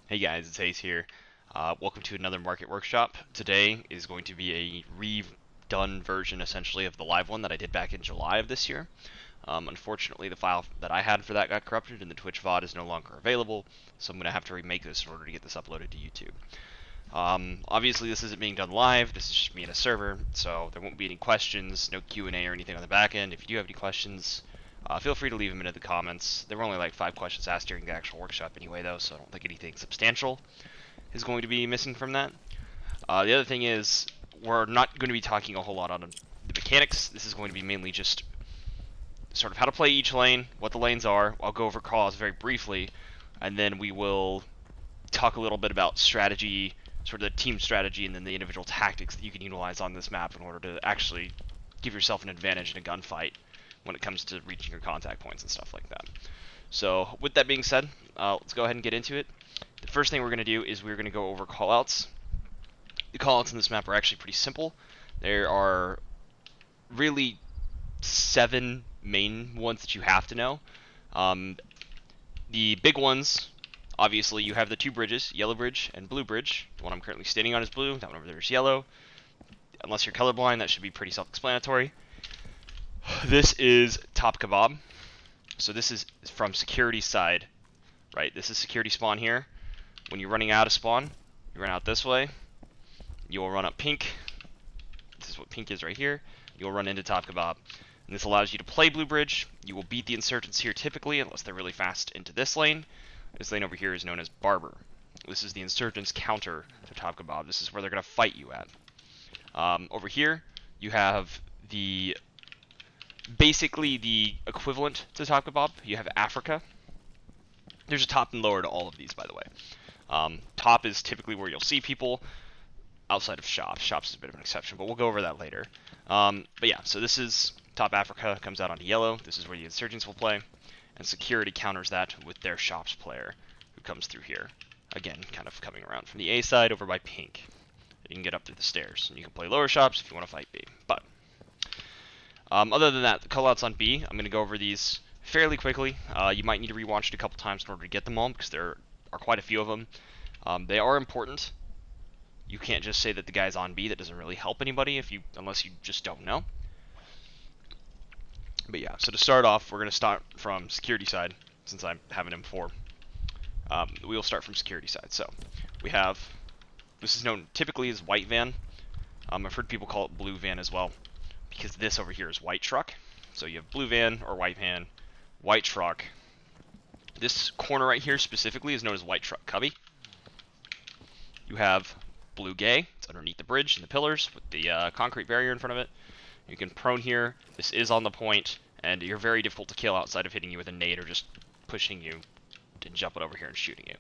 Hey guys, it's Haze here. Welcome to another market workshop. Today is going to be a redone version, essentially, of the live one that I did back in July of this year. Unfortunately, the file that I had for that got corrupted, and the Twitch VOD is no longer available, so I'm going to have to remake this in order to get this uploaded to YouTube. Obviously, this isn't being done live. This is just me and a server, so there won't be any questions, no Q&A or anything on the back end. If you do have any questions, feel free to leave them in the comments. There were only like 5 questions asked during the actual workshop anyway, though, so I don't think anything substantial is going to be missing from that. The other thing is, we're not going to be talking a whole lot on the mechanics. This is going to be mainly just sort of how to play each lane, what the lanes are. I'll go over calls very briefly, and then we will talk a little bit about strategy, sort of the team strategy, and then the individual tactics that you can utilize on this map in order to actually give yourself an advantage in a gunfight when it comes to reaching your contact points and stuff like that. So with that being said, let's go ahead and get into it. The first thing we're going to do is we're going to go over callouts. The callouts in this map are actually pretty simple. There are really 7 main ones that you have to know. The big ones, obviously, you have the 2 bridges, yellow bridge and blue bridge. The one I'm currently standing on is blue, that one over there is yellow. Unless you're colorblind, that should be pretty self-explanatory. This is top kebab. So this is from security side, right? This is security spawn here. When you're running out of spawn, you run out this way. You'll run up pink. This is what pink is right here. You'll run into top kebab. And this allows you to play blue bridge. You will beat the insurgents here typically, unless they're really fast into this lane. This lane over here is known as barber. This is the insurgents counter to top kebab. This is where they're going to fight you at. Over here, you have basically the equivalent to top kebab. You have Africa. There's a top and lower to all of these, by the way. Top is typically where you'll see people outside of shops. Shops is a bit of an exception, but we'll go over that later. But yeah, so this is top Africa, comes out onto yellow. This is where the insurgents will play. And security counters that with their shops player, who comes through here. Again, kind of coming around from the A side over by pink. You can get up through the stairs. And you can play lower shops if you want to fight B. But other than that, the callouts on B, I'm going to go over these fairly quickly. You might need to rewatch it a couple times in order to get them all, because there are quite a few of them. They are important. You can't just say that the guy's on B. That doesn't really help anybody unless you just don't know. But yeah, so to start off, we're going to start from security side, since I haven't in before. We will start from security side. So we have, this is known typically as white van. I've heard people call it blue van as well, because this over here is white truck. So you have blue van or white van, white truck. This corner right here specifically is known as white truck cubby. You have blue gay. It's underneath the bridge and the pillars with the concrete barrier in front of it. You can prone here. This is on the point, and you're very difficult to kill outside of hitting you with a nade or just pushing you and jumping over here and shooting you.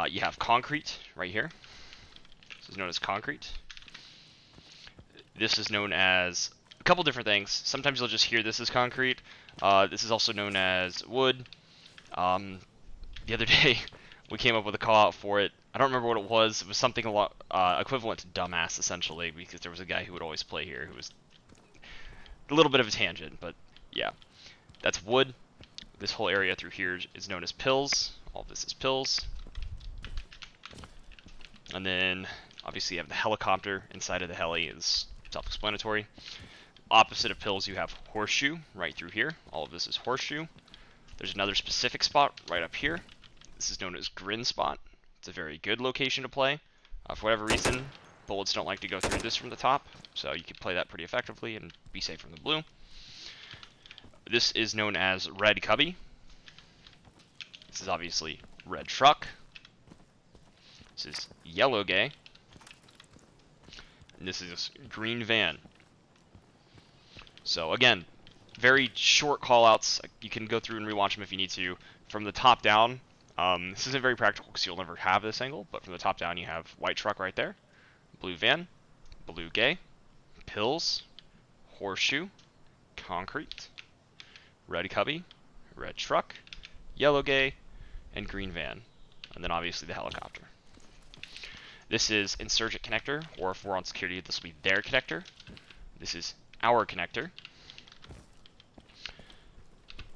You have concrete right here. This is known as concrete. This is known as a couple different things. Sometimes you'll just hear this as concrete. This is also known as wood. The other day, we came up with a call out for it. I don't remember what it was. It was something a lot equivalent to dumbass, essentially, because there was a guy who would always play here who was a little bit of a tangent, but yeah. That's wood. This whole area through here is known as pills. All of this is pills. And then, obviously, you have the helicopter. Inside of the heli is self-explanatory. Opposite of pills, you have horseshoe right through here. All of this is horseshoe. There's another specific spot right up here. This is known as grin spot. It's a very good location to play. For whatever reason, bullets don't like to go through this from the top, so you can play that pretty effectively and be safe from the blue. This is known as red cubby. This is obviously red truck. This is yellow gay. And this is green van. So again, very short callouts. You can go through and rewatch them if you need to. From the top down, this isn't very practical because you'll never have this angle, but from the top down you have white truck right there, blue van, blue gay, pills, horseshoe, concrete, red cubby, red truck, yellow gay, and green van, and then obviously the helicopter. This is insurgent connector, or if we're on security, this will be their connector. This is our connector.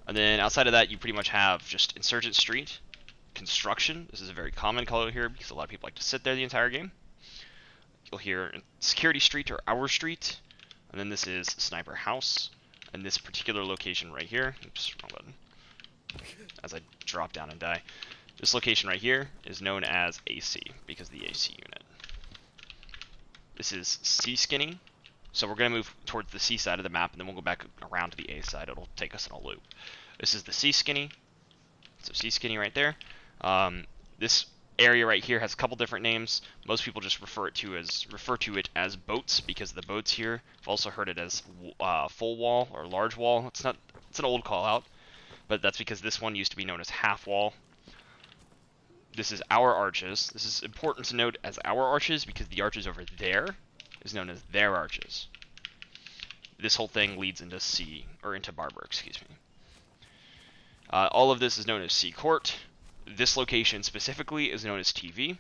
And then outside of that, you pretty much have just Insurgent Street, construction. This is a very common color here because a lot of people like to sit there the entire game. You'll hear security street or our street, and then this is sniper house, and this particular location right here, oops, wrong button, as I drop down and die. This location right here is known as AC because of the AC unit. This is C skinny, so we're going to move towards the C side of the map, and then we'll go back around to the A side. It'll take us in a loop. This is the C skinny, so C skinny right there. This area right here has a couple different names. Most people just refer to it as boats because the boats here. I've also heard it as full wall or large wall. It's an old call out, but that's because this one used to be known as half wall. This is our arches. This is important to note as our arches because the arches over there is known as their arches. This whole thing leads into C, or into Barber, excuse me. All of this is known as C Court. This location specifically is known as TV.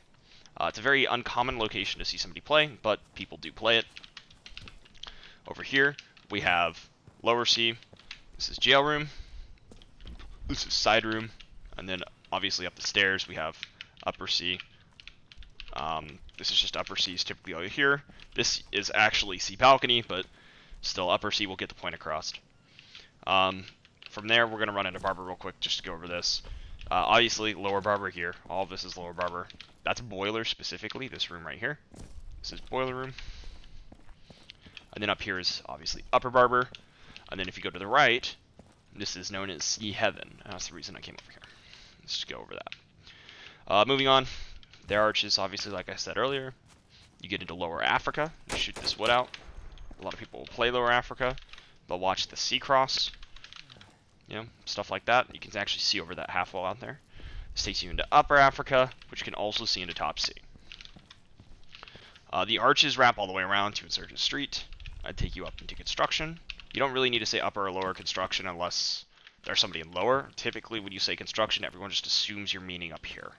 It's a very uncommon location to see somebody play, but people do play it. Over here, we have lower C. This is jail room. This is side room. And then obviously up the stairs, we have upper C. This is just upper C is typically all you hear. This is actually C balcony, but still upper C will get the point across. From there, we're going to run into Barber real quick just to go over this. Obviously, lower Barber here. All of this is lower Barber. That's boiler specifically, this room right here. This is boiler room. And then up here is obviously upper Barber. And then if you go to the right, this is known as Sea Heaven. That's the reason I came over here. Let's just go over that. Moving on, their arches, obviously, like I said earlier. You get into lower Africa. You shoot this wood out. A lot of people will play lower Africa. They'll watch the sea cross. You know, stuff like that. You can actually see over that half wall out there. This takes you into Upper Africa, which you can also see into Top C. The arches wrap all the way around to Insurgent Street. I'd take you up into construction. You don't really need to say upper or lower construction unless there's somebody in lower. Typically, when you say construction, everyone just assumes you're meaning up here.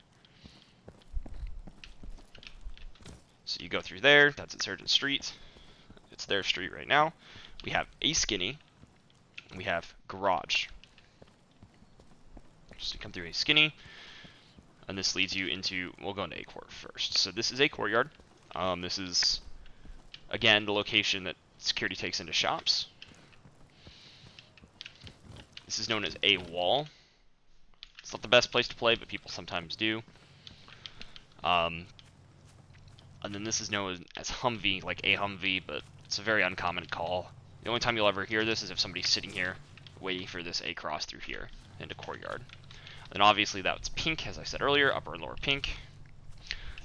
So you go through there. That's Insurgent Street. It's their street right now. We have A Skinny. We have Garage. So you come through A Skinny, and this leads you into, we'll go into A Court first. So this is a courtyard. This is, again, the location that security takes into shops. This is known as A Wall. It's not the best place to play, but people sometimes do. And then this is known as Humvee, like A Humvee, but it's a very uncommon call. The only time you'll ever hear this is if somebody's sitting here waiting for this A cross through here into courtyard. Then obviously that's pink, as I said earlier, upper and lower pink.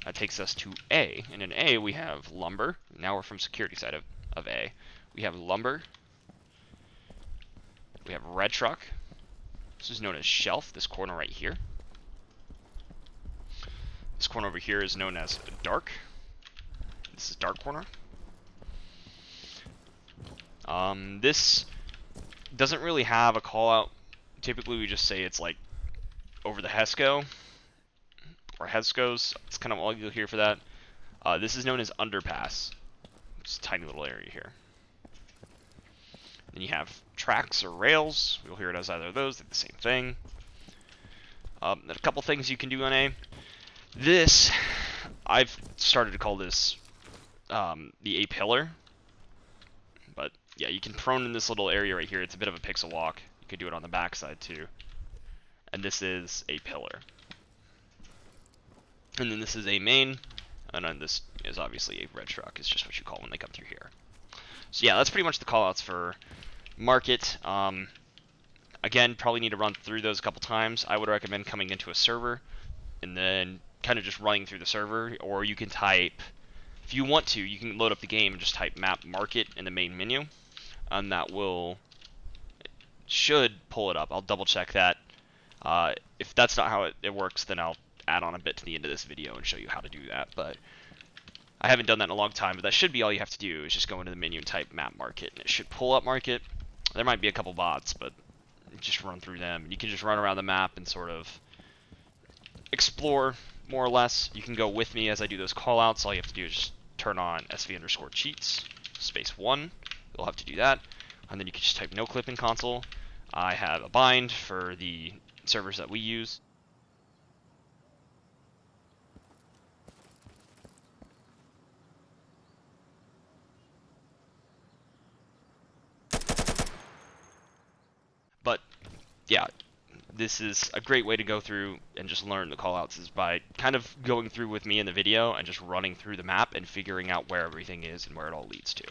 That takes us to A, and in A we have lumber. Now we're from security side of A. We have lumber. We have red truck. This is known as shelf, this corner right here. This corner over here is known as dark. This is dark corner. This doesn't really have a call out. Typically we just say it's like over the HESCO or HESCOs. It's kind of all you'll hear for that. This is known as underpass. It's a tiny little area here. Then you have tracks or rails. You'll hear it as either of those. They're the same thing. There's a couple things you can do on A. This, I've started to call this the A pillar. But yeah, you can prone in this little area right here. It's a bit of a pixel walk. You could do it on the back side too. And this is a pillar. And then this is a main. And then this is obviously a red truck. It's just what you call when they come through here. So yeah, that's pretty much the callouts for market. Again, probably need to run through those a couple times. I would recommend coming into a server and then kind of just running through the server. Or you can type, if you want to, you can load up the game and just type map market in the main menu. And that should pull it up. I'll double check that. If that's not how it works, then I'll add on a bit to the end of this video and show you how to do that. But I haven't done that in a long time, but that should be all you have to do is just go into the menu and type map market, and it should pull up market. There might be a couple bots, but just run through them. You can just run around the map and sort of explore more or less. You can go with me as I do those callouts. All you have to do is just turn on SV_cheats, space 1. You'll have to do that, and then you can just type no clip in console. I have a bind for the servers that we use. yeah, this is a great way to go through and just learn the callouts is by kind of going through with me in the video and just running through the map and figuring out where everything is and where it all leads to.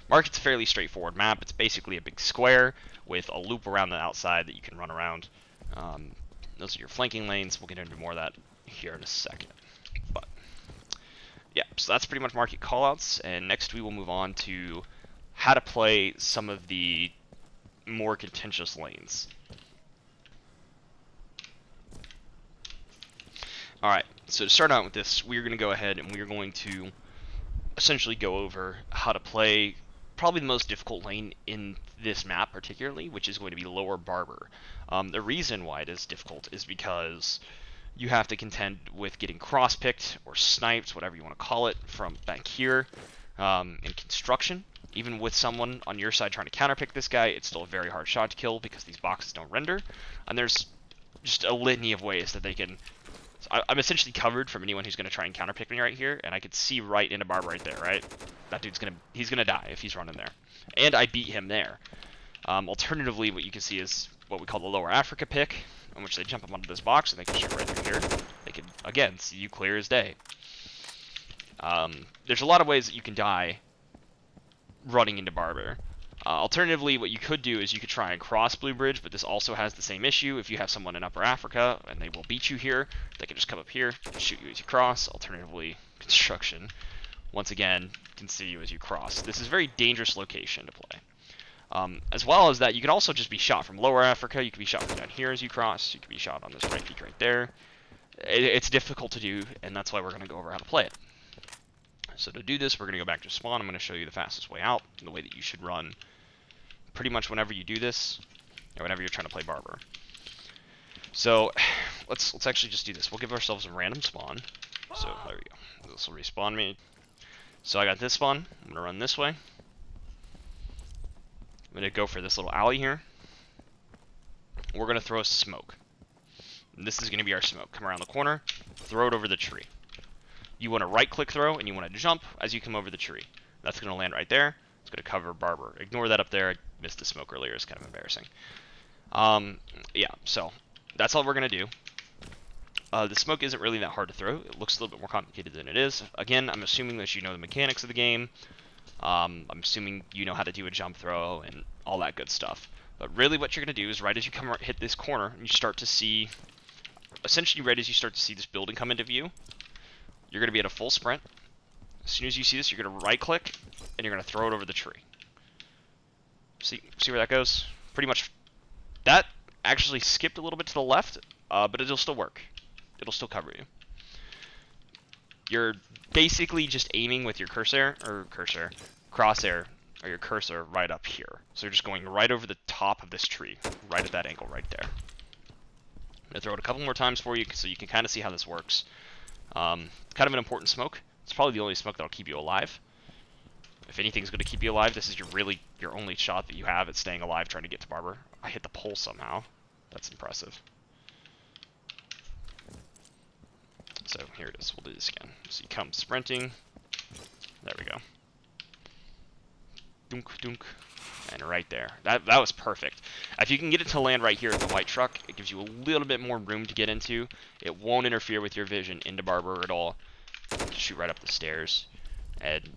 Market's a fairly straightforward map. It's basically a big square with a loop around the outside that you can run around. Those are your flanking lanes. We'll get into more of that here in a second. But yeah, so that's pretty much market callouts, and next we will move on to how to play some of the more contentious lanes. Alright, so to start out with this, we're going to go ahead and we're going to essentially go over how to play probably the most difficult lane in this map particularly, which is going to be lower Barber. The reason why it is difficult is because you have to contend with getting cross-picked or sniped, whatever you want to call it, from back here in construction. Even with someone on your side trying to counterpick this guy, it's still a very hard shot to kill because these boxes don't render. And there's just a litany of ways that they can... I'm essentially covered from anyone who's going to try and counterpick me right here, and I could see right into Barber right there, right? That dude's he's gonna die if he's running there. And I beat him there. Alternatively, what you can see is what we call the lower Africa pick, in which they jump up onto this box and they can shoot right through here. They can, again, see you clear as day. There's a lot of ways that you can die running into Barber. Alternatively, what you could do is you could try and cross Blue Bridge, but this also has the same issue. If you have someone in Upper Africa and they will beat you here, they can just come up here, shoot you as you cross. Alternatively, construction, once again, can see you as you cross. This is a very dangerous location to play. As well as that, you can also just be shot from Lower Africa. You can be shot from down here as you cross. You can be shot on this right peak right there. It's difficult to do, and that's why we're going to go over how to play it. So to do this, we're going to go back to spawn. I'm going to show you the fastest way out, and the way that you should run pretty much whenever you do this, or whenever you're trying to play Barber. So let's actually just do this. We'll give ourselves a random spawn. So there we go. This will respawn me. So I got this spawn. I'm going to run this way. I'm going to go for this little alley here. We're going to throw a smoke. And this is going to be our smoke. Come around the corner, throw it over the tree. You want to right-click throw, and you want to jump as you come over the tree. That's going to land right there. It's going to cover Barber. Ignore that up there. I missed the smoke earlier. It's kind of embarrassing. Yeah, so that's all we're going to do. The smoke isn't really that hard to throw. It looks a little bit more complicated than it is. Again, I'm assuming that you know the mechanics of the game. I'm assuming you know how to do a jump throw and all that good stuff. But really what you're going to do is right as you hit this corner, and you start to see, essentially right as you start to see this building come into view, you're going to be at a full sprint. As soon as you see this, you're going to right-click, and you're going to throw it over the tree. See where that goes? Pretty much, that actually skipped a little bit to the left, but it'll still work. It'll still cover you. You're basically just aiming with your crosshair, or your cursor right up here. So you're just going right over the top of this tree, right at that angle right there. I'm going to throw it a couple more times for you so you can kind of see how this works. Kind of an important smoke. It's probably the only smoke that'll keep you alive. If anything's going to keep you alive, this is your only shot that you have at staying alive trying to get to Barber. I hit the pole somehow. That's impressive. So here it is. We'll do this again. So you come sprinting. There we go. Dunk, dunk. And right there. That was perfect. If you can get it to land right here at the white truck, it gives you a little bit more room to get into. It won't interfere with your vision into Barber at all. Shoot right up the stairs. And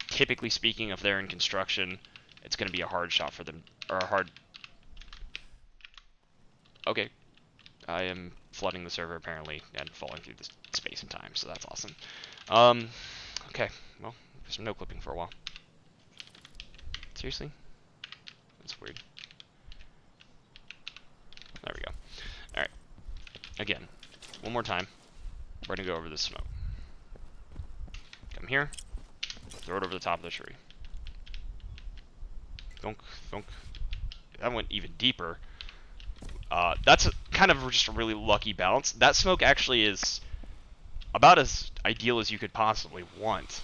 typically speaking, if they're in construction, it's going to be a hard shot for them, or a hard... Okay. I am flooding the server apparently and falling through the space and time, so that's awesome. Okay, well, there's no clipping for a while. Seriously? That's weird. There we go. Alright. Again, one more time. We're going to go over this smoke. Come here. Throw it over the top of the tree. Thunk, thunk. That went even deeper. That's kind of just a really lucky balance. That smoke actually is about as ideal as you could possibly want.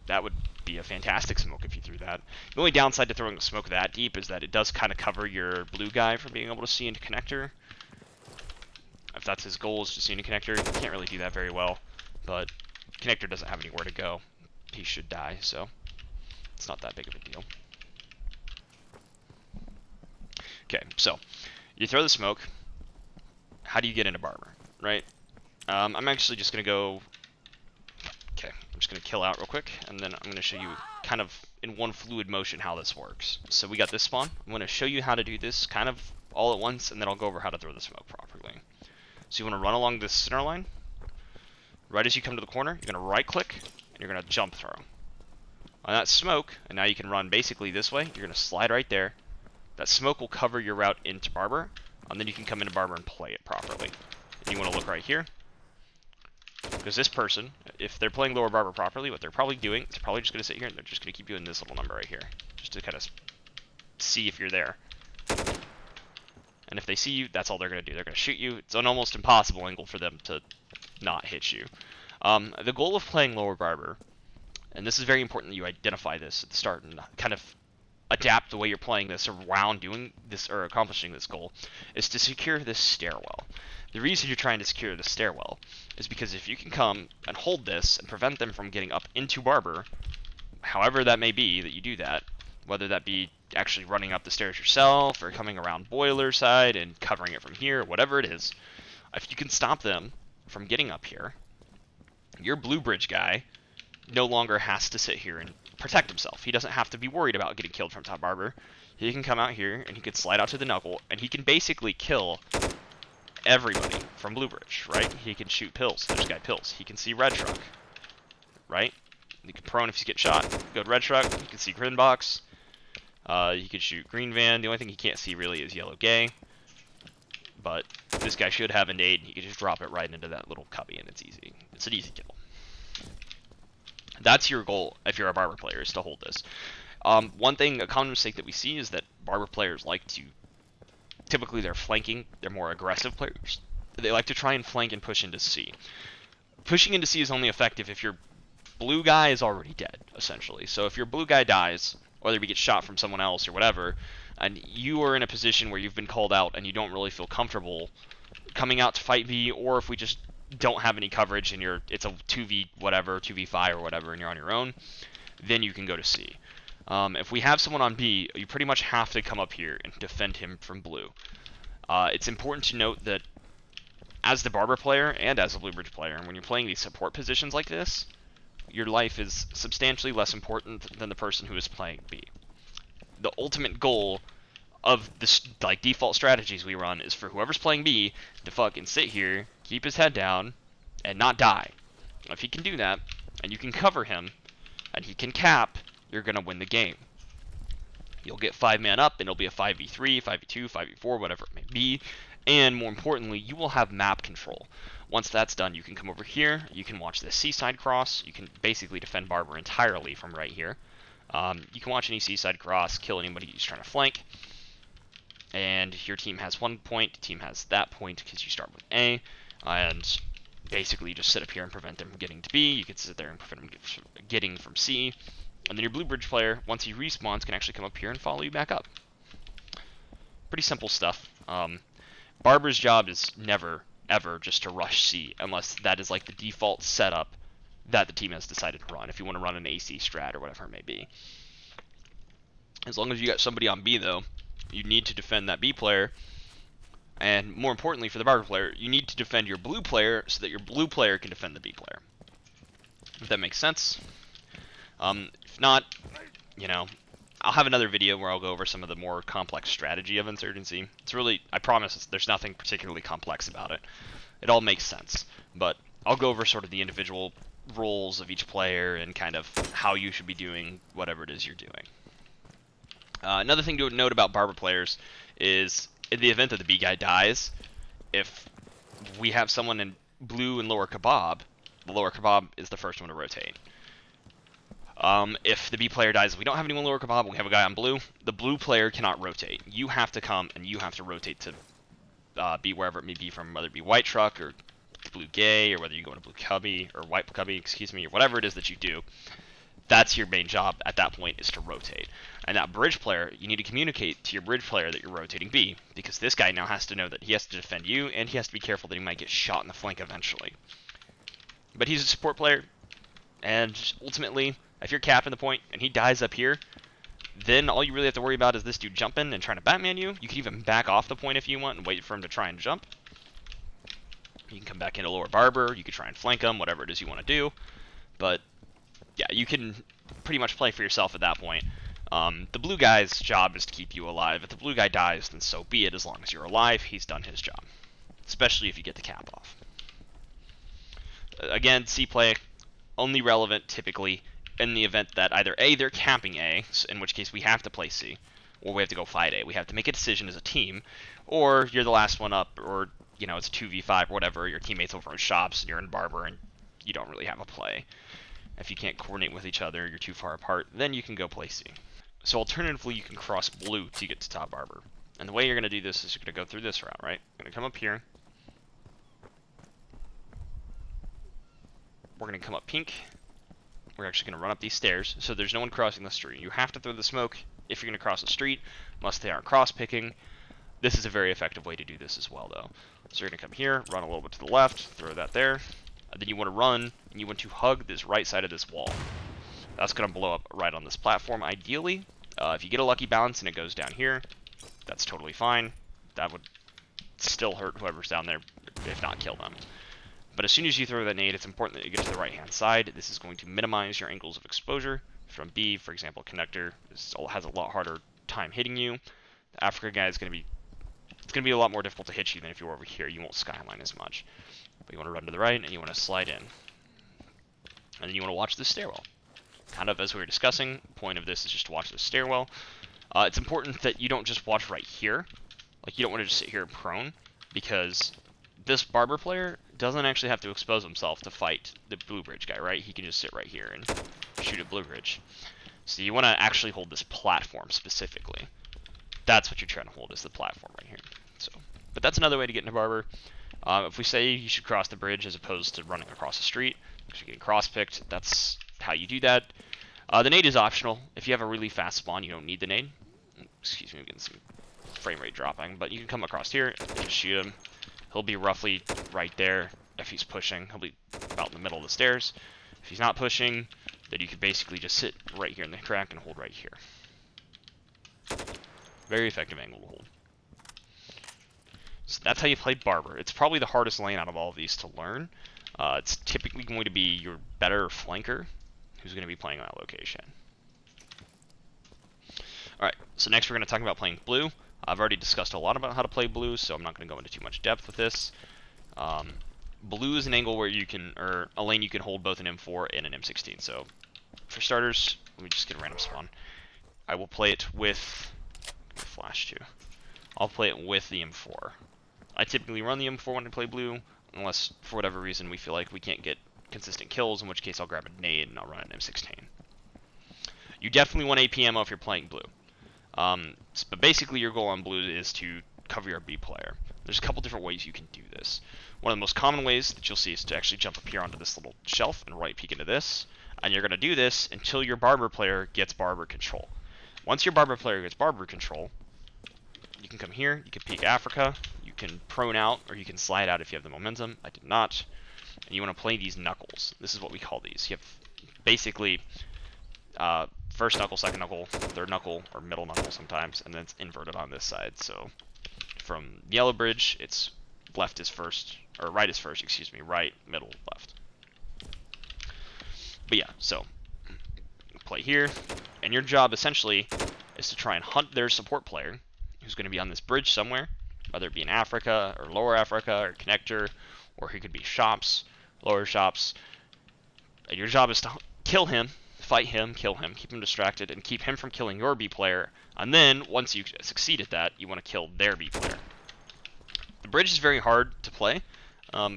That would be a fantastic smoke if you threw that. The only downside to throwing the smoke that deep is that it does kind of cover your blue guy from being able to see into connector. If that's his goal, is to see into connector, you can't really do that very well. But connector doesn't have anywhere to go. He should die, so it's not that big of a deal. Okay, so you throw the smoke. How do you get into Barber, right? I'm actually just going to go... Okay, I'm just going to kill out real quick, and then I'm going to show you kind of in one fluid motion how this works. So we got this spawn. I'm going to show you how to do this kind of all at once, and then I'll go over how to throw the smoke properly. So you want to run along this center line. Right as you come to the corner, you're going to right-click, and you're going to jump throw. On that smoke, and now you can run basically this way, you're going to slide right there. That smoke will cover your route into Barber, and then you can come into Barber and play it properly. And you want to look right here. Because this person, if they're playing lower Barber properly, what they're probably doing is probably just going to sit here and they're just going to keep you in this little number right here. Just to kind of see if you're there. And if they see you, that's all they're going to do. They're going to shoot you. It's an almost impossible angle for them to not hit you. The goal of playing lower Barber, and this is very important that you identify this at the start and kind of adapt the way you're playing this around doing this or accomplishing this goal, is to secure this stairwell. The reason you're trying to secure the stairwell is because if you can come and hold this and prevent them from getting up into Barber, however that may be that you do that, whether that be actually running up the stairs yourself or coming around boiler side and covering it from here, whatever it is, if you can stop them from getting up here, your blue bridge guy no longer has to sit here and protect himself. He doesn't have to be worried about getting killed from top Barber. He can come out here and he can slide out to the knuckle and he can basically kill everybody from blue bridge, right? He can shoot pills. There's guy pills. He can see red truck, right? He can prone if he's getting shot. Go to red truck. He can see grin box. He can shoot green van. The only thing he can't see really is yellow gay. But this guy should have a nade, and he can just drop it right into that little cubby, and it's easy. It's an easy kill. That's your goal if you're a Barber player, is to hold this. One thing, a common mistake that we see is that Barber players like to, typically they're flanking, they're more aggressive players. They like to try and flank and push into C. Pushing into C is only effective if your blue guy is already dead, essentially. So if your blue guy dies, whether he gets shot from someone else or whatever, and you are in a position where you've been called out and you don't really feel comfortable coming out to fight B, or if we just don't have any coverage and it's a 2v whatever, 2v5 or whatever, and you're on your own, then you can go to C. If we have someone on B, you pretty much have to come up here and defend him from blue. It's important to note that as the Barber player and as a Blue Bridge player, when you're playing these support positions like this, your life is substantially less important than the person who is playing B. The ultimate goal of this default strategies we run is for whoever's playing B to fucking sit here, keep his head down, and not die. If he can do that, and you can cover him, and he can cap, you're gonna win the game. You'll get 5-man up, and it'll be a 5v3, 5v2, 5v4, whatever it may be, and more importantly, you will have map control. Once that's done, you can come over here, you can watch the seaside cross, you can basically defend Barber entirely from right here. You can watch any seaside cross, kill anybody who's trying to flank, and your team has 1 point, the team has that point because you start with A, and basically you just sit up here and prevent them from getting to B. You can sit there and prevent them from getting from C, and then your Blue Bridge player, once he respawns, can actually come up here and follow you back up. Pretty simple stuff. Barber's job is never, ever just to rush C, unless that is like the default setup that the team has decided to run, if you want to run an AC strat or whatever it may be. As long as you got somebody on B, though, you need to defend that B player, and more importantly for the Barber player, you need to defend your blue player so that your blue player can defend the B player. If that makes sense. If not, I'll have another video where I'll go over some of the more complex strategy of Insurgency. It's really, I promise, there's nothing particularly complex about it. It all makes sense, but I'll go over sort of the individual roles of each player and kind of how you should be doing whatever it is you're doing. Another thing to note about Barber players is, in the event that the B guy dies, if we have someone in blue and lower kebab, the lower kebab is the first one to rotate. If the B player dies, we don't have anyone lower kebab, we have a guy on blue, the blue player cannot rotate. You have to come and you have to rotate to be wherever it may be from, whether it be white truck or blue gay, or whether you go into blue cubby, or white cubby, excuse me, or whatever it is that you do. That's your main job at that point, is to rotate. And that bridge player, you need to communicate to your bridge player that you're rotating B, because this guy now has to know that he has to defend you, and he has to be careful that he might get shot in the flank eventually. But he's a support player, and ultimately, if you're capping the point and he dies up here, Then all you really have to worry about is this dude jumping and trying to Batman you. You can even back off the point if you want and wait for him to try and jump. You can come back into lower barber. You can try and flank him, whatever it is you want to do. But yeah, you can pretty much play for yourself at that point. The blue guy's job is to keep you alive. If the blue guy dies, then so be it. As long as you're alive, he's done his job. Especially if you get the cap off. Again, C play only relevant typically in the event that either A, they're camping A, in which case we have to play C, or we have to go fight A. We have to make a decision as a team, or you're the last one up, or it's a 2v5 or whatever, your teammates over in shops, and you're in barber, and you don't really have a play. If you can't coordinate with each other, you're too far apart, then you can go play C. So alternatively, you can cross blue to get to top barber. And the way you're going to do this is you're going to go through this route, right? You're going to come up here. We're going to come up pink. We're actually going to run up these stairs, so there's no one crossing the street. You have to throw the smoke if you're going to cross the street, unless they aren't cross-picking. This is a very effective way to do this as well, though. So you're going to come here, run a little bit to the left, throw that there. And then you want to run, and you want to hug this right side of this wall. That's going to blow up right on this platform, ideally. If you get a lucky bounce and it goes down here, that's totally fine. That would still hurt whoever's down there, if not kill them. But as soon as you throw that nade, it's important that you get to the right-hand side. This is going to minimize your angles of exposure. From B, for example, connector has a lot harder time hitting you. The Africa guy is going to be a lot more difficult to hit you than if you were over here. You won't skyline as much. But you want to run to the right, and you want to slide in. And then you want to watch the stairwell. Kind of as we were discussing, the point of this is just to watch the stairwell. It's important that you don't just watch right here. Like, you don't want to just sit here prone, because this barber player doesn't actually have to expose himself to fight the blue bridge guy, right? He can just sit right here and shoot at blue bridge. So you want to actually hold this platform specifically. That's what you're trying to hold, is the platform right here. So, but that's another way to get into barber. If we say you should cross the bridge as opposed to running across the street, because you're getting cross-picked, that's how you do that. The nade is optional. If you have a really fast spawn, you don't need the nade. Excuse me, I'm getting some frame rate dropping, but you can come across here and just shoot him. He'll be roughly right there. If he's pushing, he'll be about in the middle of the stairs. If he's not pushing, then you could basically just sit right here in the crack and hold right here. Very effective angle to hold. So that's how you play barber. It's probably the hardest lane out of all of these to learn. It's typically going to be your better flanker who's going to be playing that location. Alright, so next we're going to talk about playing blue. I've already discussed a lot about how to play blue, so I'm not going to go into too much depth with this. Blue is an angle where you can, or a lane you can hold both an M4 and an M16. So for starters, let me just get a random spawn. I will play it with flash 2. I'll play it with the M4. I typically run the M4 when I play blue, unless for whatever reason we feel like we can't get consistent kills, in which case I'll grab a nade and I'll run an M16. You definitely want AP ammo if you're playing blue. But basically your goal on blue is to cover your B player. There's a couple different ways you can do this. One of the most common ways that you'll see is to actually jump up here onto this little shelf and right peek into this. And you're going to do this until your barber player gets barber control. Once your barber player gets barber control, you can come here, you can peek Africa, you can prone out, or you can slide out if you have the momentum. I did not. And you want to play these knuckles. This is what we call these. You have basically first knuckle, second knuckle, third knuckle, or middle knuckle sometimes, and then it's inverted on this side. So from yellow bridge, it's left is first, or right is first, excuse me, right, middle, left. But yeah, so play here, and your job essentially is to try and hunt their support player, who's going to be on this bridge somewhere, whether it be in Africa, or lower Africa, or connector, or he could be shops, lower shops. And your job is to kill him, fight him, kill him, keep him distracted, and keep him from killing your B player. And then, once you succeed at that, you want to kill their B player. The bridge is very hard to play.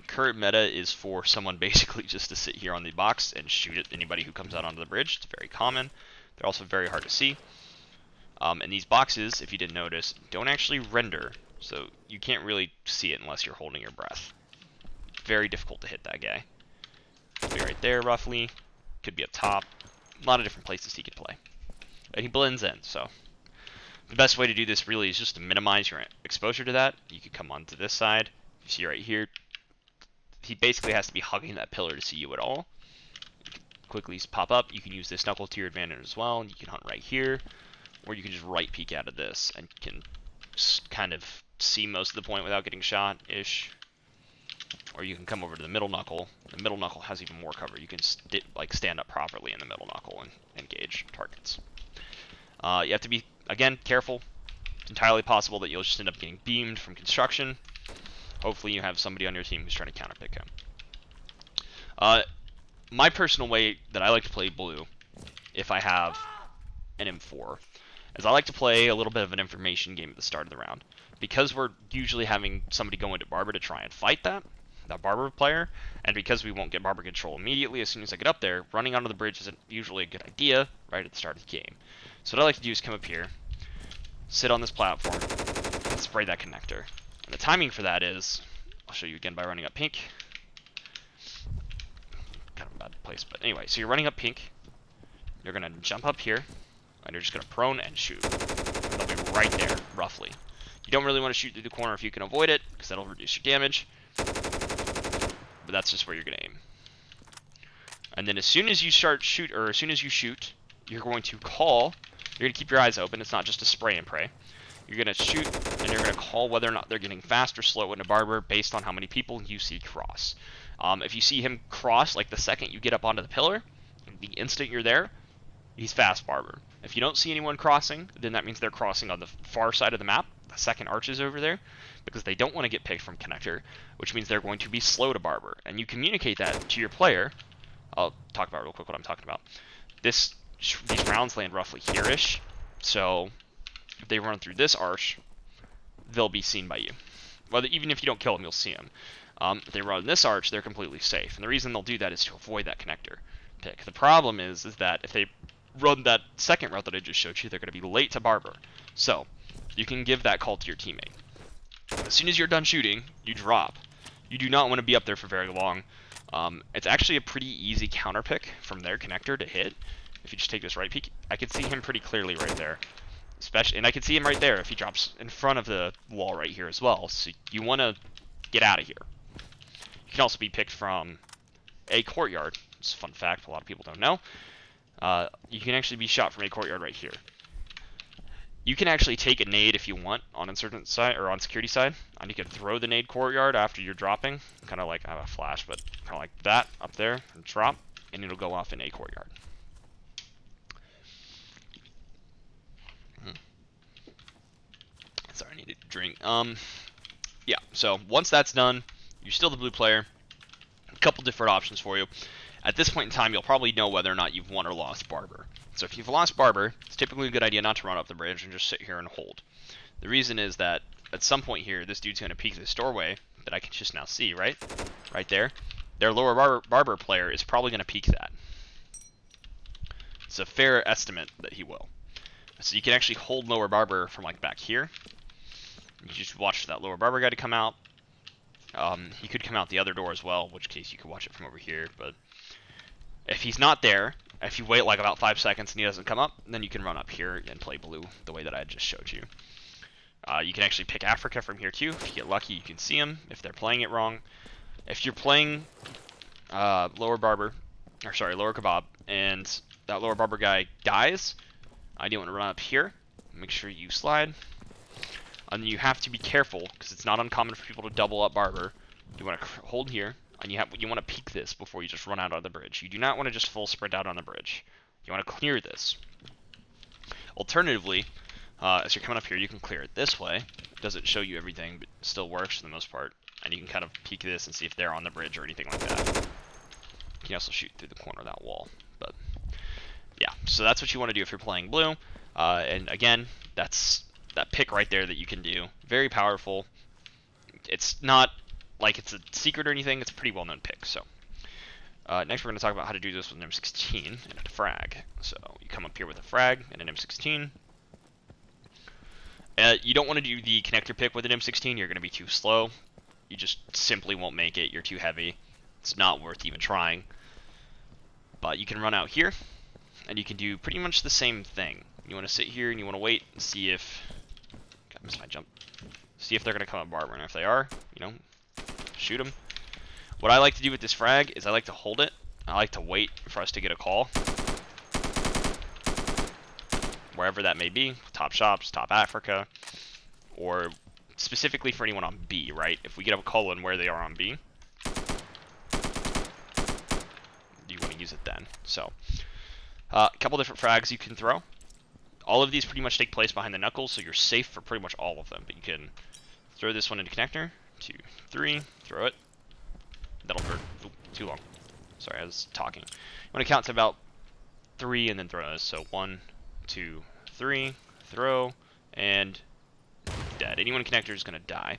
Current meta is for someone basically just to sit here on the box and shoot at anybody who comes out onto the bridge. It's very common. They're also very hard to see. And these boxes, if you didn't notice, don't actually render, so you can't really see it unless you're holding your breath. Very difficult to hit that guy. Could be right there, roughly. Could be up top. A lot of different places he could play. But he blends in, so the best way to do this really is just to minimize your exposure to that. You could come onto this side. You see right here, he basically has to be hugging that pillar to see you at all. You can quickly pop up. You can use this knuckle to your advantage as well. You can hunt right here. or you can just right peek out of this and can kind of see most of the point without getting shot-ish. Or you can come over to the middle knuckle. The middle knuckle has even more cover. You can like stand up properly in the middle knuckle and engage targets. You have to be, again, careful. It's entirely possible that you'll just end up getting beamed from construction. Hopefully you have somebody on your team who's trying to counterpick him. My personal way that I like to play blue, if I have an M4, is I like to play a little bit of an information game at the start of the round. Because we're usually having somebody go into Barber to try and fight that Barber player, and because we won't get Barber control immediately as soon as I get up there, running onto the bridge isn't usually a good idea right at the start of the game. So what I like to do is come up here, sit on this platform, and spray that connector. And the timing for that is, I'll show you again by running up pink. Kind of a bad place, but anyway, so you're running up pink, you're going to jump up here, and you're just going to prone and shoot. And they'll be right there, roughly. You don't really want to shoot through the corner if you can avoid it, because that'll reduce your damage. But that's just where you're going to aim. And then as soon as you shoot, you're going to call. You're going to keep your eyes open. It's not just a spray and pray. You're going to shoot, and you're going to call whether or not they're getting fast or slow into Barber based on how many people you see cross. If you see him cross, like the second you get up onto the pillar, the instant you're there, he's fast Barber. If you don't see anyone crossing, then that means they're crossing on the far side of the map. The second arch is over there, because they don't want to get picked from connector, which means they're going to be slow to Barber. And you communicate that to your player. I'll talk about real quick what I'm talking about. These rounds land roughly here-ish, so if they run through this arch, they'll be seen by you. Well, even if you don't kill them, you'll see them. If they run this arch, they're completely safe. And the reason they'll do that is to avoid that connector pick. The problem is that if they run that second route that I just showed you, they're going to be late to Barber. So you can give that call to your teammate. As soon as you're done shooting, you drop. You do not want to be up there for very long. It's actually a pretty easy counter pick from their connector to hit. If you just take this right peek, I could see him pretty clearly right there. And I could see him right there if he drops in front of the wall right here as well. So you want to get out of here. You can also be picked from a courtyard. It's a fun fact a lot of people don't know. You can actually be shot from a courtyard right here. You can actually take a nade if you want on insurgent side or on security side, and you can throw the nade courtyard after you're dropping, kind of like I have a flash, but kind of like that up there, and drop, and it'll go off in a courtyard. Sorry, I needed a drink. Yeah. So once that's done, you're still the blue player. A couple different options for you. At this point in time, you'll probably know whether or not you've won or lost Barber. So if you've lost Barber, it's typically a good idea not to run up the bridge and just sit here and hold. The reason is that at some point here, this dude's going to peek this doorway that I can just now see, right? Right there. Their lower Barber player is probably going to peek that. It's a fair estimate that he will. So you can actually hold lower Barber from like back here. You just watch for that lower Barber guy to come out. He could come out the other door as well, in which case you could watch it from over here. But if he's not there, if you wait like about 5 seconds and he doesn't come up, then you can run up here and play blue the way that I just showed you. You can actually pick Africa from here too. If you get lucky, you can see him if they're playing it wrong. If you're playing lower Kebab, and that lower Barber guy dies, I do want to run up here. Make sure you slide. And you have to be careful, because it's not uncommon for people to double up Barber. You want to hold here, and you want to peek this before you just run out on the bridge. You do not want to just full sprint out on the bridge. You want to clear this. Alternatively, as you're coming up here, you can clear it this way. It doesn't show you everything, but still works for the most part. And you can kind of peek this and see if they're on the bridge or anything like that. You can also shoot through the corner of that wall. But yeah, so that's what you want to do if you're playing blue. And again, that's that pick right there that you can do. Very powerful. It's not like it's a secret or anything. It's a pretty well-known pick. So next we're going to talk about how to do this with an M16 and a frag. So you come up here with a frag and an M16. You don't want to do the connector pick with an M16. You're going to be too slow. You just simply won't make it. You're too heavy. It's not worth even trying. But you can run out here, and you can do pretty much the same thing. You want to sit here and you want to wait and see if... I missed my jump. See if they're going to come up Barber, and if they are, you know, shoot them. What I like to do with this frag is I like to hold it. I like to wait for us to get a call wherever that may be, top shops, top Africa, or specifically for anyone on B, right? If we get a colon where they are on B, you want to use it then. So, a couple different frags you can throw. All of these pretty much take place behind the knuckles, so you're safe for pretty much all of them. But you can throw this one into connector, 2, 3, throw it. That'll hurt. Ooh, too long. Sorry, I was talking. You want to count to about 3 and then throw this. So 1, 2, 3, throw, and dead. Anyone in connector is going to die.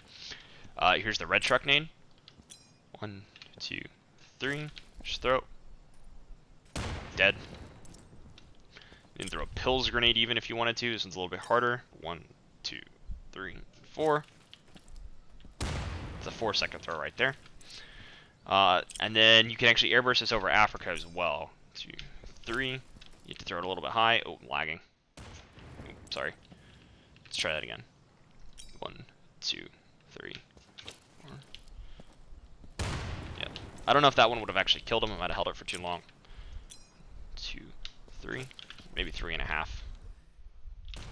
Here's the red truck nade. 1, 2, 3, just throw. Dead. You can throw a pills grenade even if you wanted to. This one's a little bit harder. 1, 2, 3, 4. It's a 4-second throw right there. And then you can actually airburst this over Africa as well. 2, 3. You have to throw it a little bit high. Oh, lagging. Ooh, sorry. Let's try that again. 1, 2, 3, 4. Yeah. I don't know if that one would have actually killed him. I might have held it for too long. 2, 3. Maybe 3.5.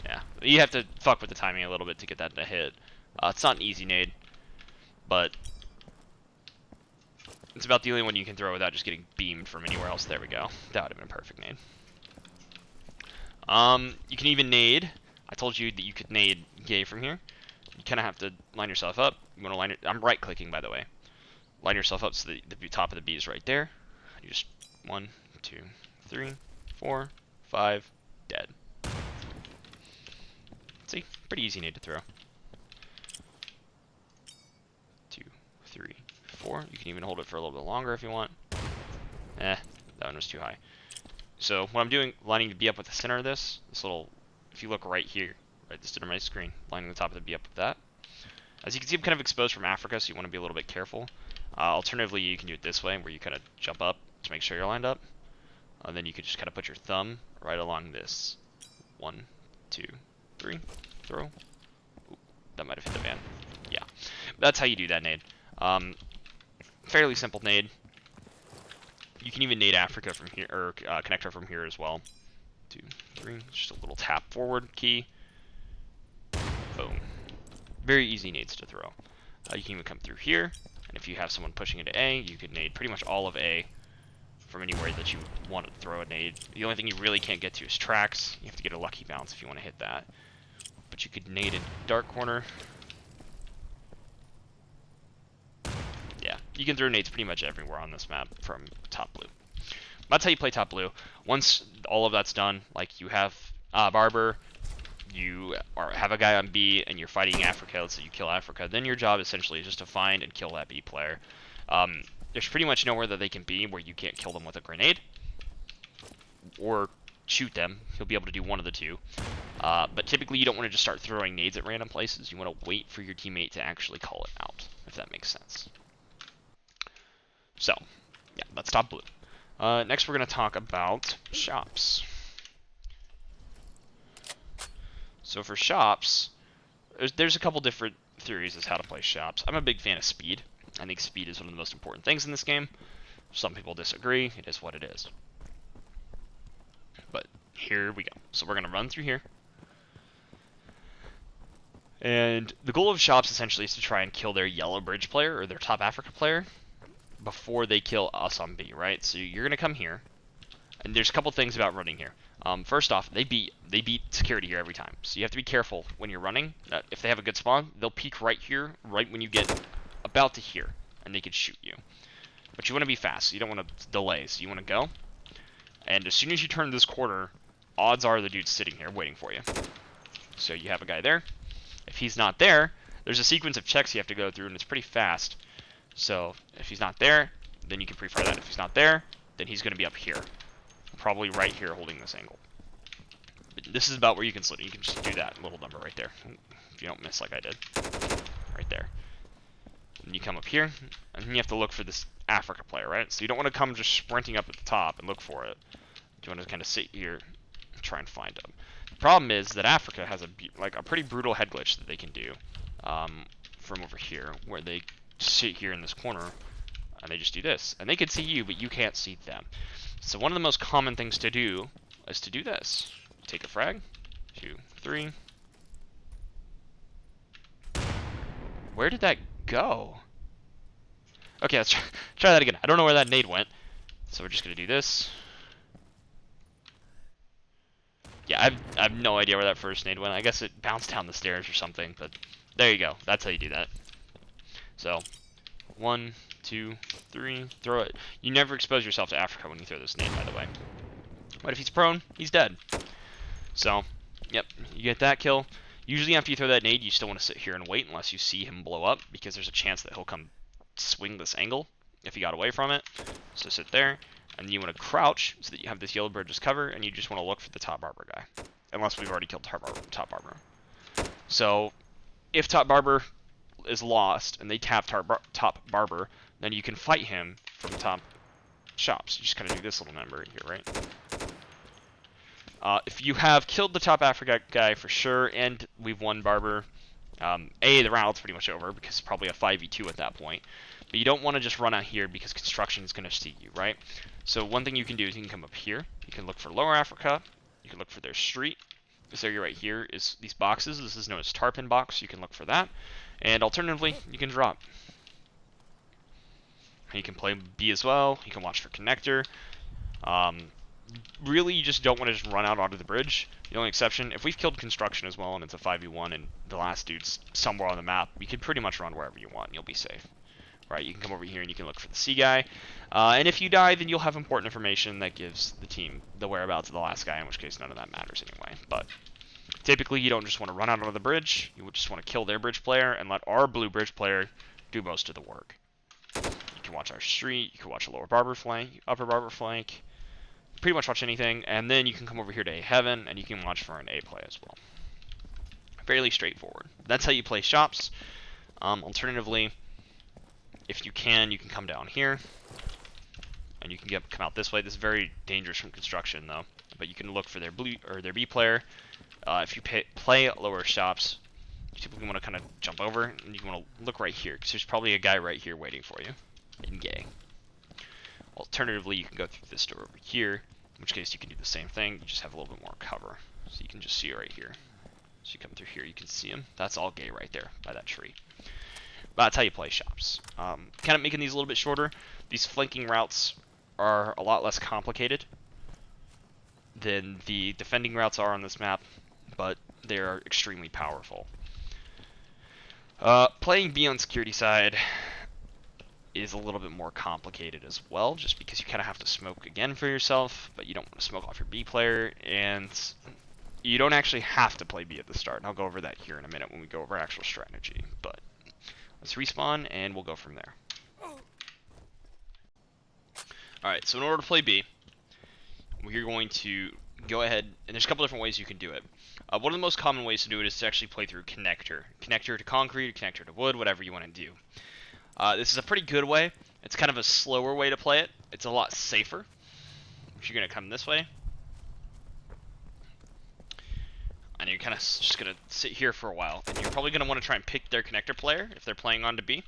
Yeah. You have to fuck with the timing a little bit to get that to hit. It's not an easy nade, but it's about the only one you can throw without just getting beamed from anywhere else. There we go. That would have been a perfect nade. You can even nade. I told you that you could nade gay from here. You kind of have to line yourself up. You want to line it. I'm right clicking, by the way. Line yourself up so the top of the B is right there. You just 1, 2, 3, 4, 5, dead. See, pretty easy nade to throw. 2, 3, 4. You can even hold it for a little bit longer if you want. That one was too high. So what I'm doing, lining the B up with the center of this little, if you look right here, right this to my screen, lining the top of the B up with that. As you can see, I'm kind of exposed from Africa, so you want to be a little bit careful. Alternatively, you can do it this way, where you kind of jump up to make sure you're lined up. And then you could just kind of put your thumb right along this. 1, 2, 3, throw. Ooh, that might have hit the van. Yeah, that's how you do that nade. Fairly simple nade. You can even nade Africa from here, or connector from here as well. 2, 3, just a little tap forward key. Boom. Very easy nades to throw. You can even come through here, and if you have someone pushing into A, you could nade pretty much all of A from anywhere that you want to throw a nade. The only thing you really can't get to is tracks. You have to get a lucky bounce if you want to hit that. But you could nade in dark corner. Yeah, you can throw nades pretty much everywhere on this map from top blue. That's how you play top blue. Once all of that's done, like you have Barber, you have a guy on B, and you're fighting Africa, let's say you kill Africa, then your job essentially is just to find and kill that B player. There's pretty much nowhere that they can be where you can't kill them with a grenade or shoot them. You'll be able to do one of the two. But typically you don't want to just start throwing nades at random places. You want to wait for your teammate to actually call it out, if that makes sense. So, yeah, that's top blue. Next we're going to talk about shops. So for shops, there's a couple different theories as how to play shops. I'm a big fan of speed. I think speed is one of the most important things in this game. Some people disagree. It is what it is. But here we go. So we're going to run through here. And the goal of shops essentially is to try and kill their yellow bridge player or their top Africa player before they kill us on B, right? So you're going to come here. And there's a couple things about running here. First off, they beat security here every time. So you have to be careful when you're running. If they have a good spawn, they'll peek right here, right when you get about to here, and they can shoot you. But you want to be fast. You don't want to delay. So you want to go. And as soon as you turn this corner, odds are the dude's sitting here waiting for you. So you have a guy there. If he's not there, there's a sequence of checks you have to go through, and it's pretty fast. So if he's not there, then you can pre-fire that. If he's not there, then he's going to be up here. Probably right here holding this angle. But this is about where you can slip. You can just do that little number right there. If you don't miss like I did. Right there. And you come up here, and you have to look for this Africa player, right? So you don't want to come just sprinting up at the top and look for it. You want to kind of sit here and try and find them. The problem is that Africa has a pretty brutal head glitch that they can do from over here, where they sit here in this corner, and they just do this. And they can see you, but you can't see them. So one of the most common things to do is to do this. Take a frag, 2, 3. Where did that go? Okay, let's try that again. I don't know where that nade went. So we're just going to do this. Yeah, I have no idea where that first nade went. I guess it bounced down the stairs or something, but there you go. That's how you do that. So, 1, 2, 3, throw it. You never expose yourself to Africa when you throw this nade, by the way. But if he's prone, he's dead. So, yep, you get that kill. Usually after you throw that nade, you still want to sit here and wait unless you see him blow up, because there's a chance that he'll come swing this angle if he got away from it. So sit there, and you want to crouch so that you have this yellow bird as cover, and you just want to look for the top barber guy, unless we've already killed top barber. So if top barber is lost and they tap top barber, then you can fight him from top shops. You just kind of do this little number here, right? If you have killed the top Africa guy for sure, and we've won barber, the round's pretty much over because it's probably a 5v2 at that point. But you don't want to just run out here because construction is going to see you, right? So one thing you can do is you can come up here. You can look for Lower Africa. You can look for their street. This area right here is these boxes. This is known as tarpon box. You can look for that. And alternatively, you can drop. And you can play B as well. You can watch for connector. Really, you just don't want to just run out onto the bridge. The only exception, if we've killed construction as well and it's a 5v1 and the last dude's somewhere on the map, you can pretty much run wherever you want and you'll be safe. Right, you can come over here and you can look for the C guy. And if you die, then you'll have important information that gives the team the whereabouts of the last guy, in which case none of that matters anyway. But typically, you don't just want to run out onto the bridge. You would just want to kill their bridge player and let our blue bridge player do most of the work. You can watch our street. You can watch a lower barber flank, upper barber flank. Pretty much watch anything. And then you can come over here to A heaven, and you can watch for an A play as well. Fairly straightforward. That's how you play shops. Alternatively, if you can come down here, and you can come out this way. This is very dangerous from construction, though. But you can look for their blue or their B player. If you play lower shops, you typically want to kind of jump over, and you want to look right here, because there's probably a guy right here waiting for you in gay. Alternatively, you can go through this door over here, in which case you can do the same thing. You just have a little bit more cover, so you can just see it right here. So you come through here, you can see him. That's all gay right there by that tree. But that's how you play shops. Kind of making these a little bit shorter. These flanking routes are a lot less complicated than the defending routes are on this map, but they are extremely powerful. Playing B on security side is a little bit more complicated as well, just because you kind of have to smoke again for yourself, but you don't want to smoke off your B player, and you don't actually have to play B at the start. And I'll go over that here in a minute when we go over actual strategy, but let's respawn, and we'll go from there. Alright, so in order to play B, we're going to go ahead, and there's a couple different ways you can do it. One of the most common ways to do it is to actually play through connector. Connector to concrete, connector to wood, whatever you want to do. This is a pretty good way. It's kind of a slower way to play it. It's a lot safer. If you're going to come this way, and you're kind of just going to sit here for a while, and you're probably going to want to try and pick their connector player if they're playing on to B.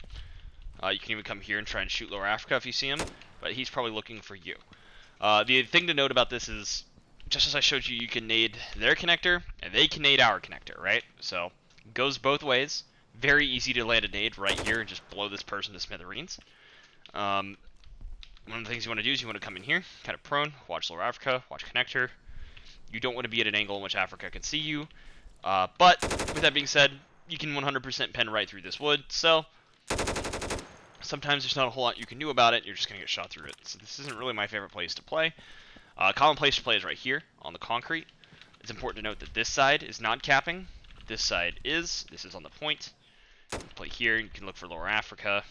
You can even come here and try and shoot Lower Africa if you see him, but he's probably looking for you. The thing to note about this is, just as I showed you, you can nade their connector, and they can nade our connector, right? So, it goes both ways. Very easy to land a nade right here and just blow this person to smithereens. One of the things you want to do is you want to come in here, kind of prone, watch Lower Africa, watch connector. You don't want to be at an angle in which Africa can see you. But, with that being said, you can 100% pen right through this wood, so sometimes there's not a whole lot you can do about it, you're just going to get shot through it. So this isn't really my favorite place to play. Common place to play is right here, on the concrete. It's important to note that this side is not capping. This side is. This is on the point. You can play here, you can look for Lower Africa.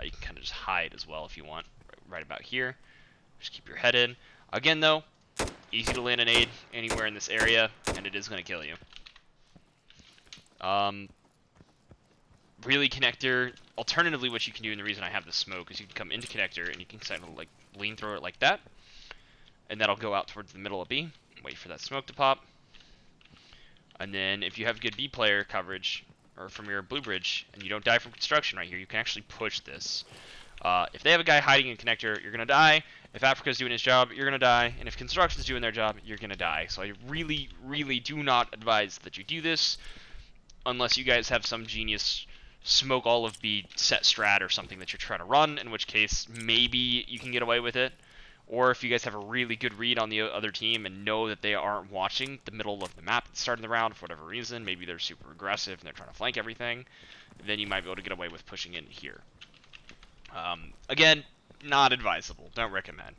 You can kind of just hide as well if you want, right about here. Just keep your head in. Again though, easy to land a nade anywhere in this area, and it is going to kill you. Really, connector. Alternatively, what you can do, and the reason I have the smoke, is you can come into connector and you can kind of like lean through it like that, and that'll go out towards the middle of B. Wait for that smoke to pop, and then if you have good B player coverage or from your blue bridge and you don't die from construction right here, you can actually push this. If they have a guy hiding in connector, you're gonna die, If Africa's doing his job, you're gonna die, and if Construction's doing their job, you're gonna die. So I really, really do not advise that you do this unless you guys have some genius smoke all of B set strat or something that you're trying to run, in which case maybe you can get away with it. Or if you guys have a really good read on the other team and know that they aren't watching the middle of the map at the start of the round for whatever reason, maybe they're super aggressive and they're trying to flank everything, then you might be able to get away with pushing in here. Again, not advisable. Don't recommend.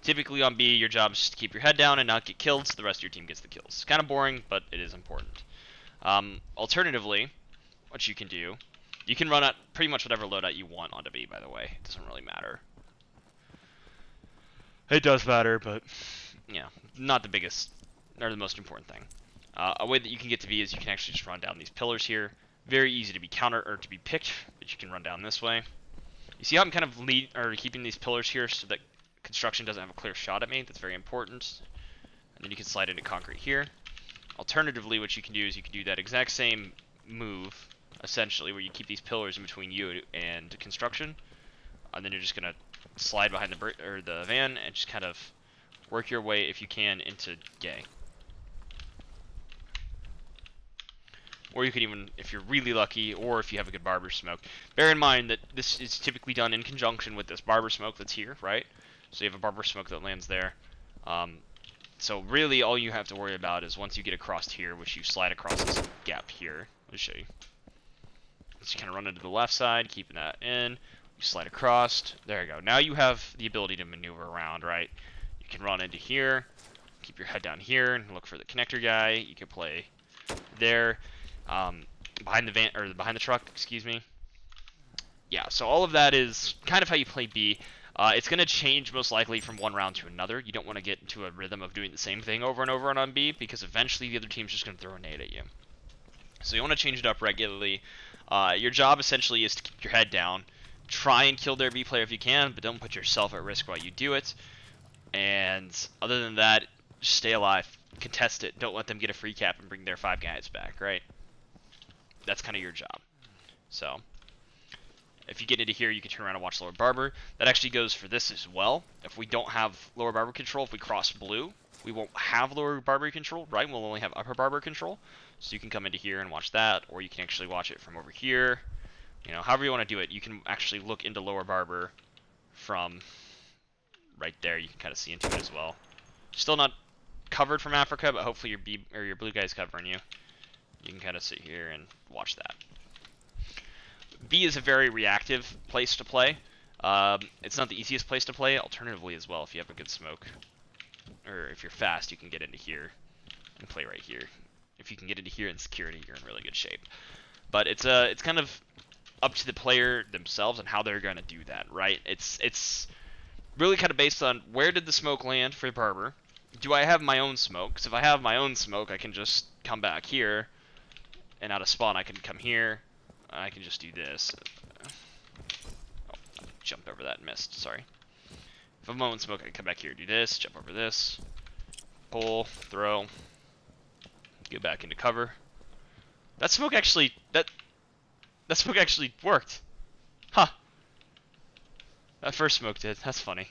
Typically on B, your job is just to keep your head down and not get killed, so the rest of your team gets the kills. It's kind of boring, but it is important. Alternatively, what you can do, you can run at pretty much whatever loadout you want onto B, by the way. It doesn't really matter. It does matter, but, you know, not the biggest, or the most important thing. A way that you can get to B is you can actually just run down these pillars here. Very easy to be or to be picked, but you can run down this way. You see how I'm kind of keeping these pillars here so that Construction doesn't have a clear shot at me? That's very important. And then you can slide into concrete here. Alternatively, what you can do is you can do that exact same move, essentially, where you keep these pillars in between you and Construction. And then you're just going to slide behind the van and just kind of work your way, if you can, into gay. Or you could even, if you're really lucky, or if you have a good barber smoke. Bear in mind that this is typically done in conjunction with this barber smoke that's here, right? So you have a barber smoke that lands there. So really all you have to worry about is once you get across here, which you slide across this gap here. Let me show you. Just kind of run into the left side, keeping that in. You slide across. There you go. Now you have the ability to maneuver around, right? You can run into here, keep your head down here, and look for the connector guy. You can play there. Behind the van, or behind the truck, excuse me. Yeah, so all of that is kind of how you play B. It's going to change most likely from one round to another. You don't want to get into a rhythm of doing the same thing over and over on B, because eventually the other team's just going to throw a nade at you. So you want to change it up regularly. Your job essentially is to keep your head down. Try and kill their B player if you can, but don't put yourself at risk while you do it. And other than that, just stay alive. Contest it. Don't let them get a free cap and bring their 5 guys back, right? That's kind of your job. So if you get into here, you can turn around and watch lower barber. That actually goes for this as well. If we don't have lower barber control, if we cross blue, we won't have lower barber control, right? We'll only have upper barber control. So you can come into here and watch that, or you can actually watch it from over here. You know, however you want to do it, you can actually look into lower barber from right there. You can kind of see into it as well. Still not covered from Africa, but hopefully your blue guy's covering you. You can kind of sit here and watch that. B is a very reactive place to play. It's not the easiest place to play. Alternatively as well, if you have a good smoke, or if you're fast, you can get into here and play right here. If you can get into here in security, you're in really good shape. But it's kind of up to the player themselves and how they're going to do that, right? It's really kind of based on where did the smoke land for barber. Do I have my own smoke? Because if I have my own smoke, I can just come back here, and out of spawn I can come here. I can just do this. Oh, I jumped over that and missed. Sorry. If I have my own smoke, I can come back here, do this, jump over this, pull, throw, get back into cover. That smoke actually worked. Huh. That first smoke did. That's funny.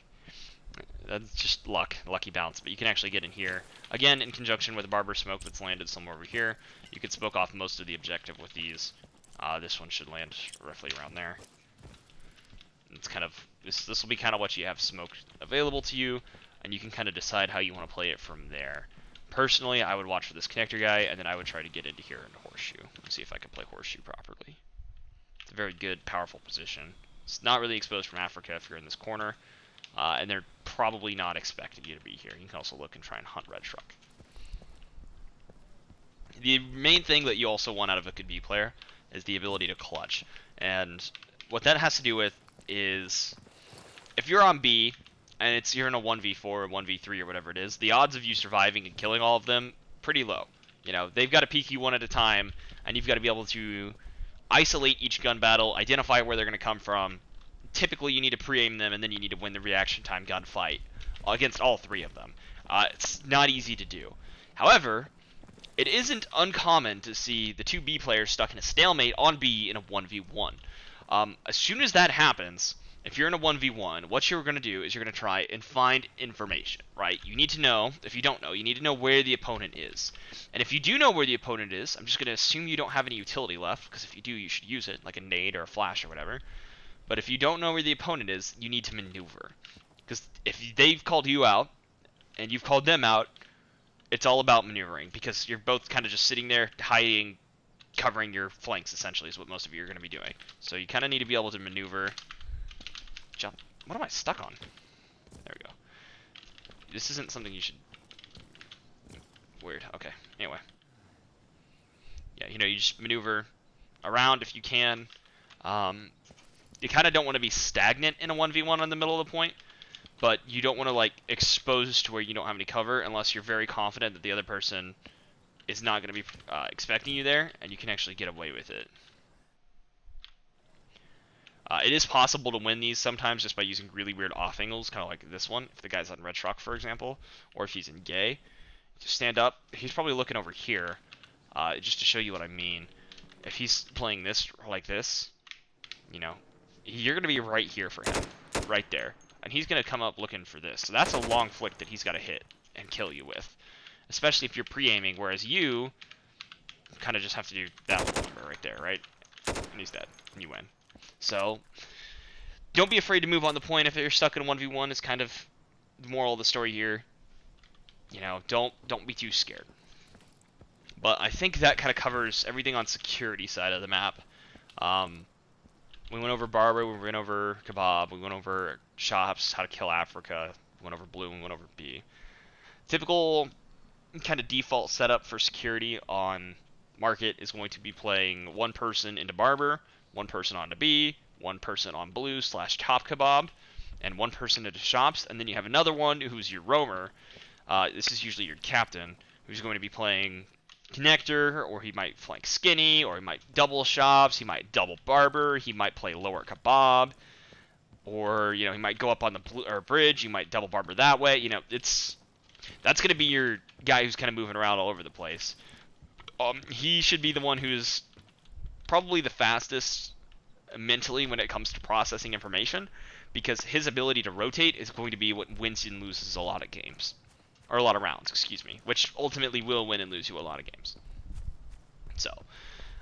That's just lucky bounce. But you can actually get in here again in conjunction with a barber smoke that's landed somewhere over here. You can smoke off most of the objective with these. This one should land roughly around there. It's kind of this will be kind of what you have smoked available to you, and you can kind of decide how you want to play it from there. Personally, I would watch for this connector guy, and then I would try to get into here into horseshoe and see if I can play horseshoe properly. It's a very good, powerful position. It's not really exposed from Africa if you're in this corner, and they're probably not expecting you to be here. You can also look and try and hunt red truck. The main thing that you also want out of a good B player is the ability to clutch, and what that has to do with is if you're on B and you're in a 1v4 or 1v3 or whatever it is, the odds of you surviving and killing all of them pretty low. You know, they've got to peek you one at a time, and you've got to be able to isolate each gun battle, identify where they're going to come from. Typically you need to pre-aim them, and then you need to win the reaction time gunfight against all 3 of them. It's not easy to do. However, it isn't uncommon to see the 2 B players stuck in a stalemate on B in a 1v1. As soon as that happens, if you're in a 1v1, what you're going to do is you're going to try and find information, right? You need to know, if you don't know, you need to know where the opponent is. And if you do know where the opponent is, I'm just going to assume you don't have any utility left, because if you do, you should use it, like a nade or a flash or whatever. But if you don't know where the opponent is, you need to maneuver. Because if they've called you out, and you've called them out, it's all about maneuvering, because you're both kind of just sitting there, hiding, covering your flanks, essentially, is what most of you are going to be doing. So you kind of need to be able to maneuver. Jump. What am I stuck on? There we go. This isn't something you should... Weird. Okay. Anyway. Yeah, you know, you just maneuver around if you can. You kind of don't want to be stagnant in a 1v1 on the middle of the point, but you don't want to, like, expose to where you don't have any cover unless you're very confident that the other person is not going to be expecting you there, and you can actually get away with it. It is possible to win these sometimes just by using really weird off angles, kind of like this one, if the guy's on red truck, for example, or if he's in gay. Just stand up. He's probably looking over here, just to show you what I mean. If he's playing this like this, you know, you're going to be right here for him, right there. And he's going to come up looking for this. So that's a long flick that he's got to hit and kill you with, especially if you're pre-aiming, whereas you kind of just have to do that little number right there, right? And he's dead, and you win. So, don't be afraid to move on the point if you're stuck in a 1v1. It's kind of the moral of the story here. You know, don't be too scared. But I think that kind of covers everything on security side of the map. We went over Barber, we went over Kebab, we went over Shops, how to kill Africa, we went over Blue, we went over B. Typical kind of default setup for security on Market is going to be playing one person into Barber, one person onto B, one person on Blue / Top Kebab, and one person into Shops, and then you have another one who's your roamer. This is usually your captain, who's going to be playing Connector, or he might flank Skinny, or he might double Shops, he might double Barber, he might play lower Kebab, or, you know, he might go up on the blue or bridge, you might double Barber that way. You know, that's going to be your guy who's kind of moving around all over the place. He should be the one who's probably the fastest mentally when it comes to processing information, because his ability to rotate is going to be what wins and loses a lot of games. Or a lot of rounds, excuse me, which ultimately will win and lose you a lot of games. So,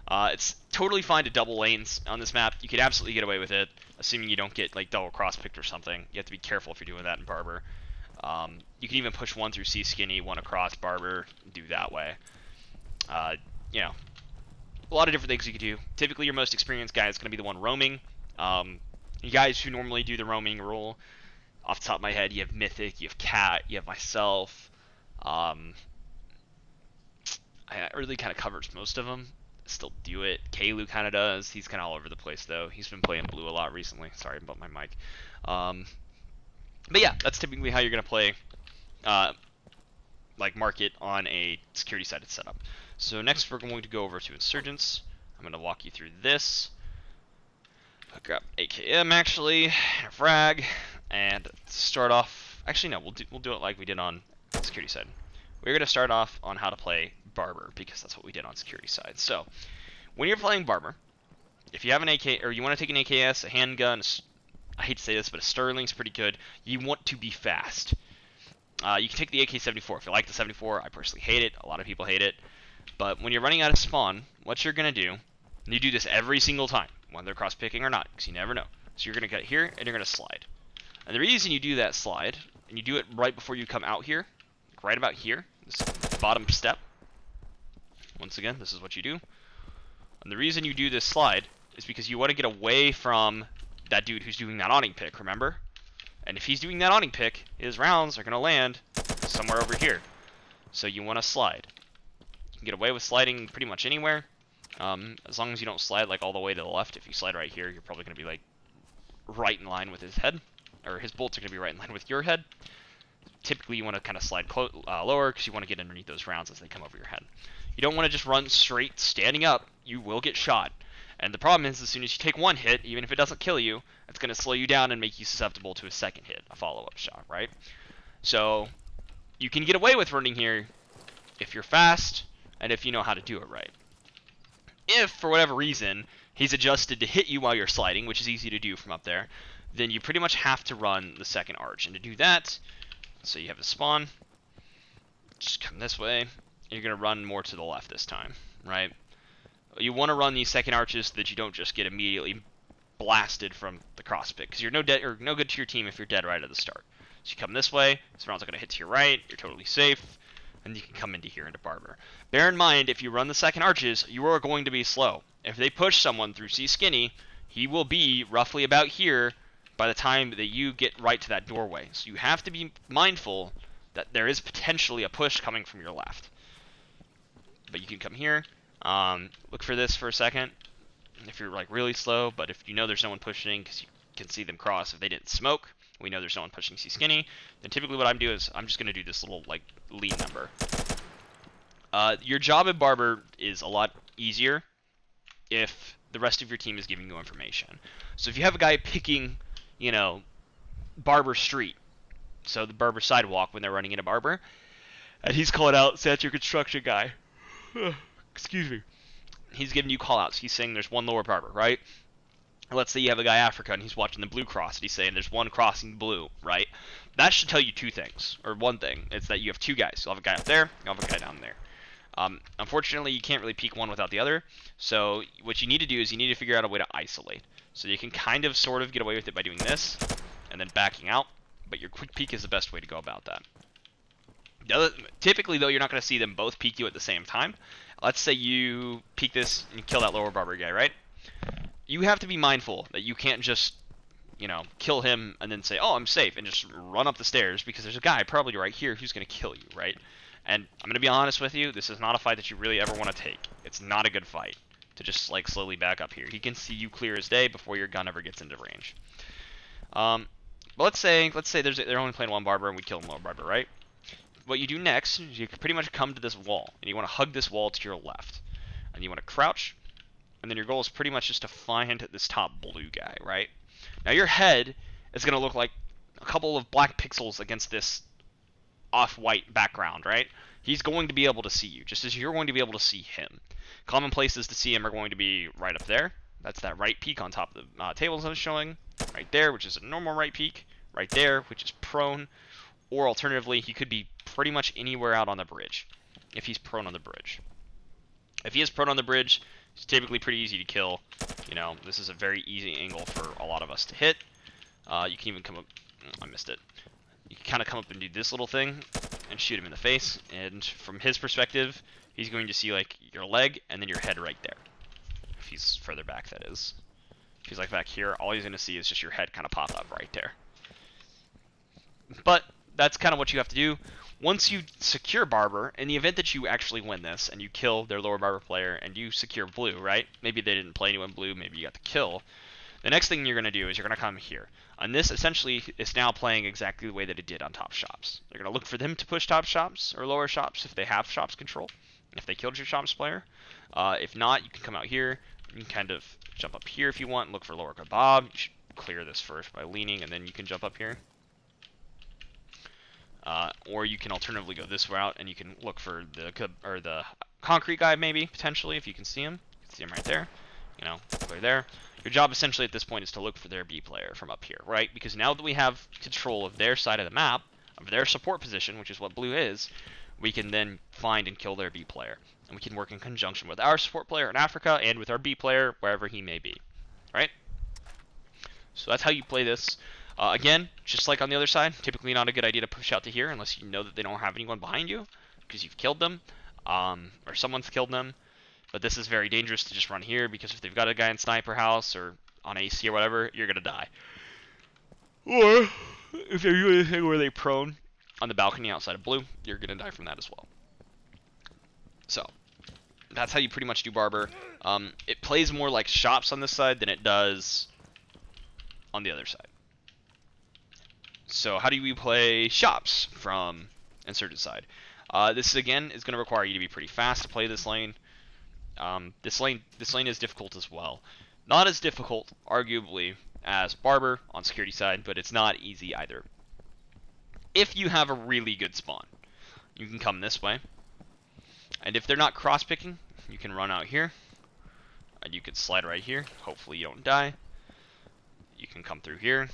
it's totally fine to double lanes on this map. You could absolutely get away with it, assuming you don't get, like, double cross-picked or something. You have to be careful if you're doing that in Barber. You can even push one through C Skinny, one across Barber, do that way. You know, a lot of different things you could do. Typically, your most experienced guy is going to be the one roaming. You guys who normally do the roaming rule, off the top of my head, you have Mythic, you have Cat, you have myself. I really kind of covers most of them. Still do it. Kalu kind of does. He's kind of all over the place, though. He's been playing Blue a lot recently. Sorry about my mic. But yeah, that's typically how you're going to play like Market on a security-sided setup. So next we're going to go over to Insurgents. I'm going to walk you through this. Hook up AKM actually, frag, and start off. Actually, no, we'll do it like we did on security side. We're going to start off on how to play Barber, because that's what we did on security side. So when you're playing Barber, if you have an AK, or you want to take an AKS, a handgun, I hate to say this, but a Sterling's pretty good. You want to be fast. You can take the AK-74 if you like the 74. I personally hate it. A lot of people hate it. But when you're running out of spawn, what you're going to do, and you do this every single time, whether they're cross-picking or not, because you never know. So you're going to get here, and you're going to slide. And the reason you do that slide, and you do it right before you come out here, like right about here, this bottom step, once again, this is what you do. And the reason you do this slide is because you want to get away from that dude who's doing that awning pick, remember? And if he's doing that awning pick, his rounds are going to land somewhere over here. So you want to slide. You can get away with sliding pretty much anywhere, as long as you don't slide like all the way to the left. If you slide right here, you're probably going to be like right in line with his head, or his bolts are going to be right in line with your head. Typically, you want to kind of slide lower because you want to get underneath those rounds as they come over your head. You don't want to just run straight standing up. You will get shot. And the problem is, as soon as you take one hit, even if it doesn't kill you, it's going to slow you down and make you susceptible to a second hit, a follow-up shot, right? So you can get away with running here if you're fast and if you know how to do it right. If, for whatever reason, he's adjusted to hit you while you're sliding, which is easy to do from up there, then you pretty much have to run the second arch. And to do that, so you have the spawn, just come this way. You're going to run more to the left this time, right? You want to run these second arches so that you don't just get immediately blasted from the cross pick, because you're no good to your team if you're dead right at the start. So you come this way, this round's not going to hit to your right, you're totally safe, and you can come into here into Barber. Bear in mind, if you run the second arches, you are going to be slow. If they push someone through C Skinny, he will be roughly about here by the time that you get right to that doorway. So you have to be mindful that there is potentially a push coming from your left. But you can come here, look for this for a second, if you're like really slow, but if you know there's no one pushing, because you can see them cross, if they didn't smoke, we know there's no one pushing C Skinny, then typically what I'm doing is I'm just going to do this little like lead number. Your job at Barber is a lot easier if the rest of your team is giving you information. So if you have a guy picking, you know, Barber Street, so the Barber sidewalk when they're running into Barber, and he's calling out, say that's your construction guy. Excuse me. He's giving you call-outs. He's saying there's one lower Barber, right? Let's say you have a guy Africa and he's watching the blue cross and he's saying there's one crossing blue, right? That should tell you two things, or one thing. It's that you have two guys. You'll have a guy up there, you'll have a guy down there. Unfortunately, you can't really peek one without the other. So what you need to do is you need to figure out a way to isolate. So you can kind of sort of get away with it by doing this and then backing out, but your quick peek is the best way to go about that. Typically, though, you're not going to see them both peek you at the same time. Let's say you peek this and kill that lower Barber guy, right? You have to be mindful that you can't just, you know, kill him and then say, oh, I'm safe, and just run up the stairs, because there's a guy probably right here who's going to kill you, right? And I'm going to be honest with you, this is not a fight that you really ever want to take. It's not a good fight to just, like, slowly back up here. He can see you clear as day before your gun ever gets into range. But let's say they're only playing one Barber and we kill him lower Barber, right? What you do next is you pretty much come to this wall, and you want to hug this wall to your left. And you want to crouch, and then your goal is pretty much just to find this top blue guy, right? Now your head is going to look like a couple of black pixels against this off-white background, right? He's going to be able to see you, just as you're going to be able to see him. Common places to see him are going to be right up there. That's that right peak on top of the tables I was showing. Right there, which is a normal right peak. Right there, which is prone. Or alternatively, he could be pretty much anywhere out on the bridge, if he's prone on the bridge. If he is prone on the bridge, it's typically pretty easy to kill. You know, this is a very easy angle for a lot of us to hit. You can even come up... I missed it. You can kind of come up and do this little thing and shoot him in the face. And from his perspective, he's going to see, like, your leg and then your head right there. If he's further back, that is. If he's, like, back here, all he's going to see is just your head kind of pop up right there. But that's kind of what you have to do. Once you secure Barber, in the event that you actually win this and you kill their lower Barber player and you secure blue, right? Maybe they didn't play anyone blue, maybe you got the kill. The next thing you're going to do is you're going to come here. And this essentially is now playing exactly the way that it did on top shops. You're going to look for them to push top shops or lower shops if they have shops control, if they killed your shops player. If not, you can come out here. You can kind of jump up here if you want and look for lower kebab. You should clear this first by leaning, and then you can jump up here. Or you can alternatively go this route, and you can look for the concrete guy, maybe, potentially, if you can see him. You can see him right there. You know, clear there. Your job, essentially, at this point is to look for their B player from up here, right? Because now that we have control of their side of the map, of their support position, which is what blue is, we can then find and kill their B player. And we can work in conjunction with our support player in Africa and with our B player, wherever he may be, right? So that's how you play this. Again, just like on the other side, typically not a good idea to push out to here unless you know that they don't have anyone behind you because you've killed them, or someone's killed them. But this is very dangerous to just run here because if they've got a guy in Sniper House or on AC or whatever, you're going to die. Or if they're doing anything where they prone on the balcony outside of blue, you're going to die from that as well. So that's how you pretty much do Barber. It plays more like shops on this side than it does on the other side. So how do we play shops from inserted side? This again is going to require you to be pretty fast to play this lane. This lane is difficult as well. Not as difficult, arguably, as Barber on security side, but it's not easy either. If you have a really good spawn, you can come this way. And if they're not cross-picking, you can run out here. And you can slide right here. Hopefully you don't die. you can come through here,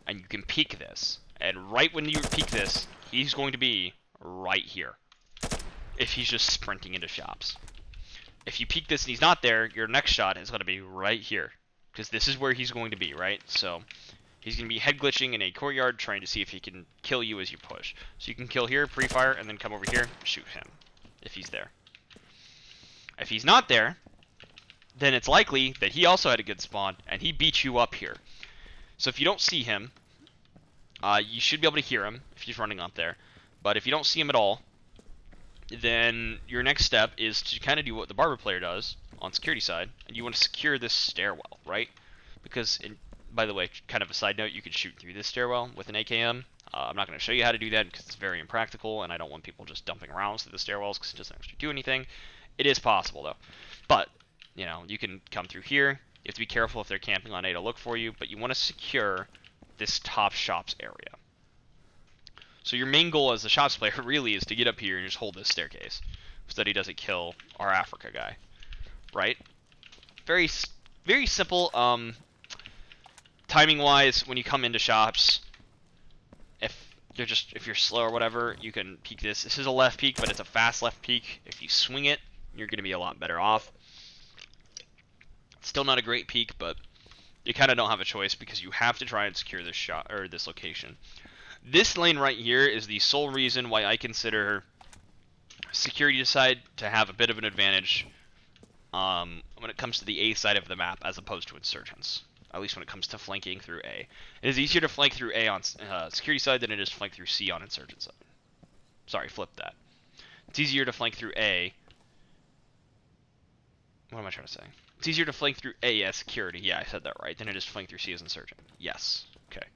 and you can peek this. And right when you peek this, he's going to be right here, if he's just sprinting into shops. If you peek this and he's not there, your next shot is going to be right here, because this is where he's going to be, right? So he's going to be head glitching in a courtyard, trying to see if he can kill you as you push. So you can kill here, pre-fire, and then come over here, shoot him, if he's there. If he's not there, then it's likely that he also had a good spawn, and he beat you up here. So if you don't see him, you should be able to hear him if he's running up there. But if you don't see him at all, then your next step is to kind of do what the Barber player does on security side, and you want to secure this stairwell, right? Because, by the way, kind of a side note, you can shoot through this stairwell with an AKM. I'm not going to show you how to do that because it's very impractical, and I don't want people just dumping rounds through the stairwells because it doesn't actually do anything. It is possible, though. But, you know, you can come through here. You have to be careful if they're camping on A to look for you, but you want to secure this top shops area. So your main goal as a shops player really is to get up here and just hold this staircase so that he doesn't kill our Africa guy, right? Very simple. Timing wise, when you come into shops, if you're slow or whatever, you can peek this. This is a left peek, but it's a fast left peek. If you swing it, you're going to be a lot better off. Still not a great peek, but you kind of don't have a choice because you have to try and secure this shot or this location. This lane right here is the sole reason why I consider security side to have a bit of an advantage when it comes to the A side of the map as opposed to insurgents. At least when it comes to flanking through A. It is easier to flank through A on security side than it is to flank through C on insurgent side. Sorry, flip that. It's easier to flank through A. What am I trying to say? It's easier to flank through A as security. Yeah, I said that right. Than it is to flank through C as insurgent. Yes. Okay.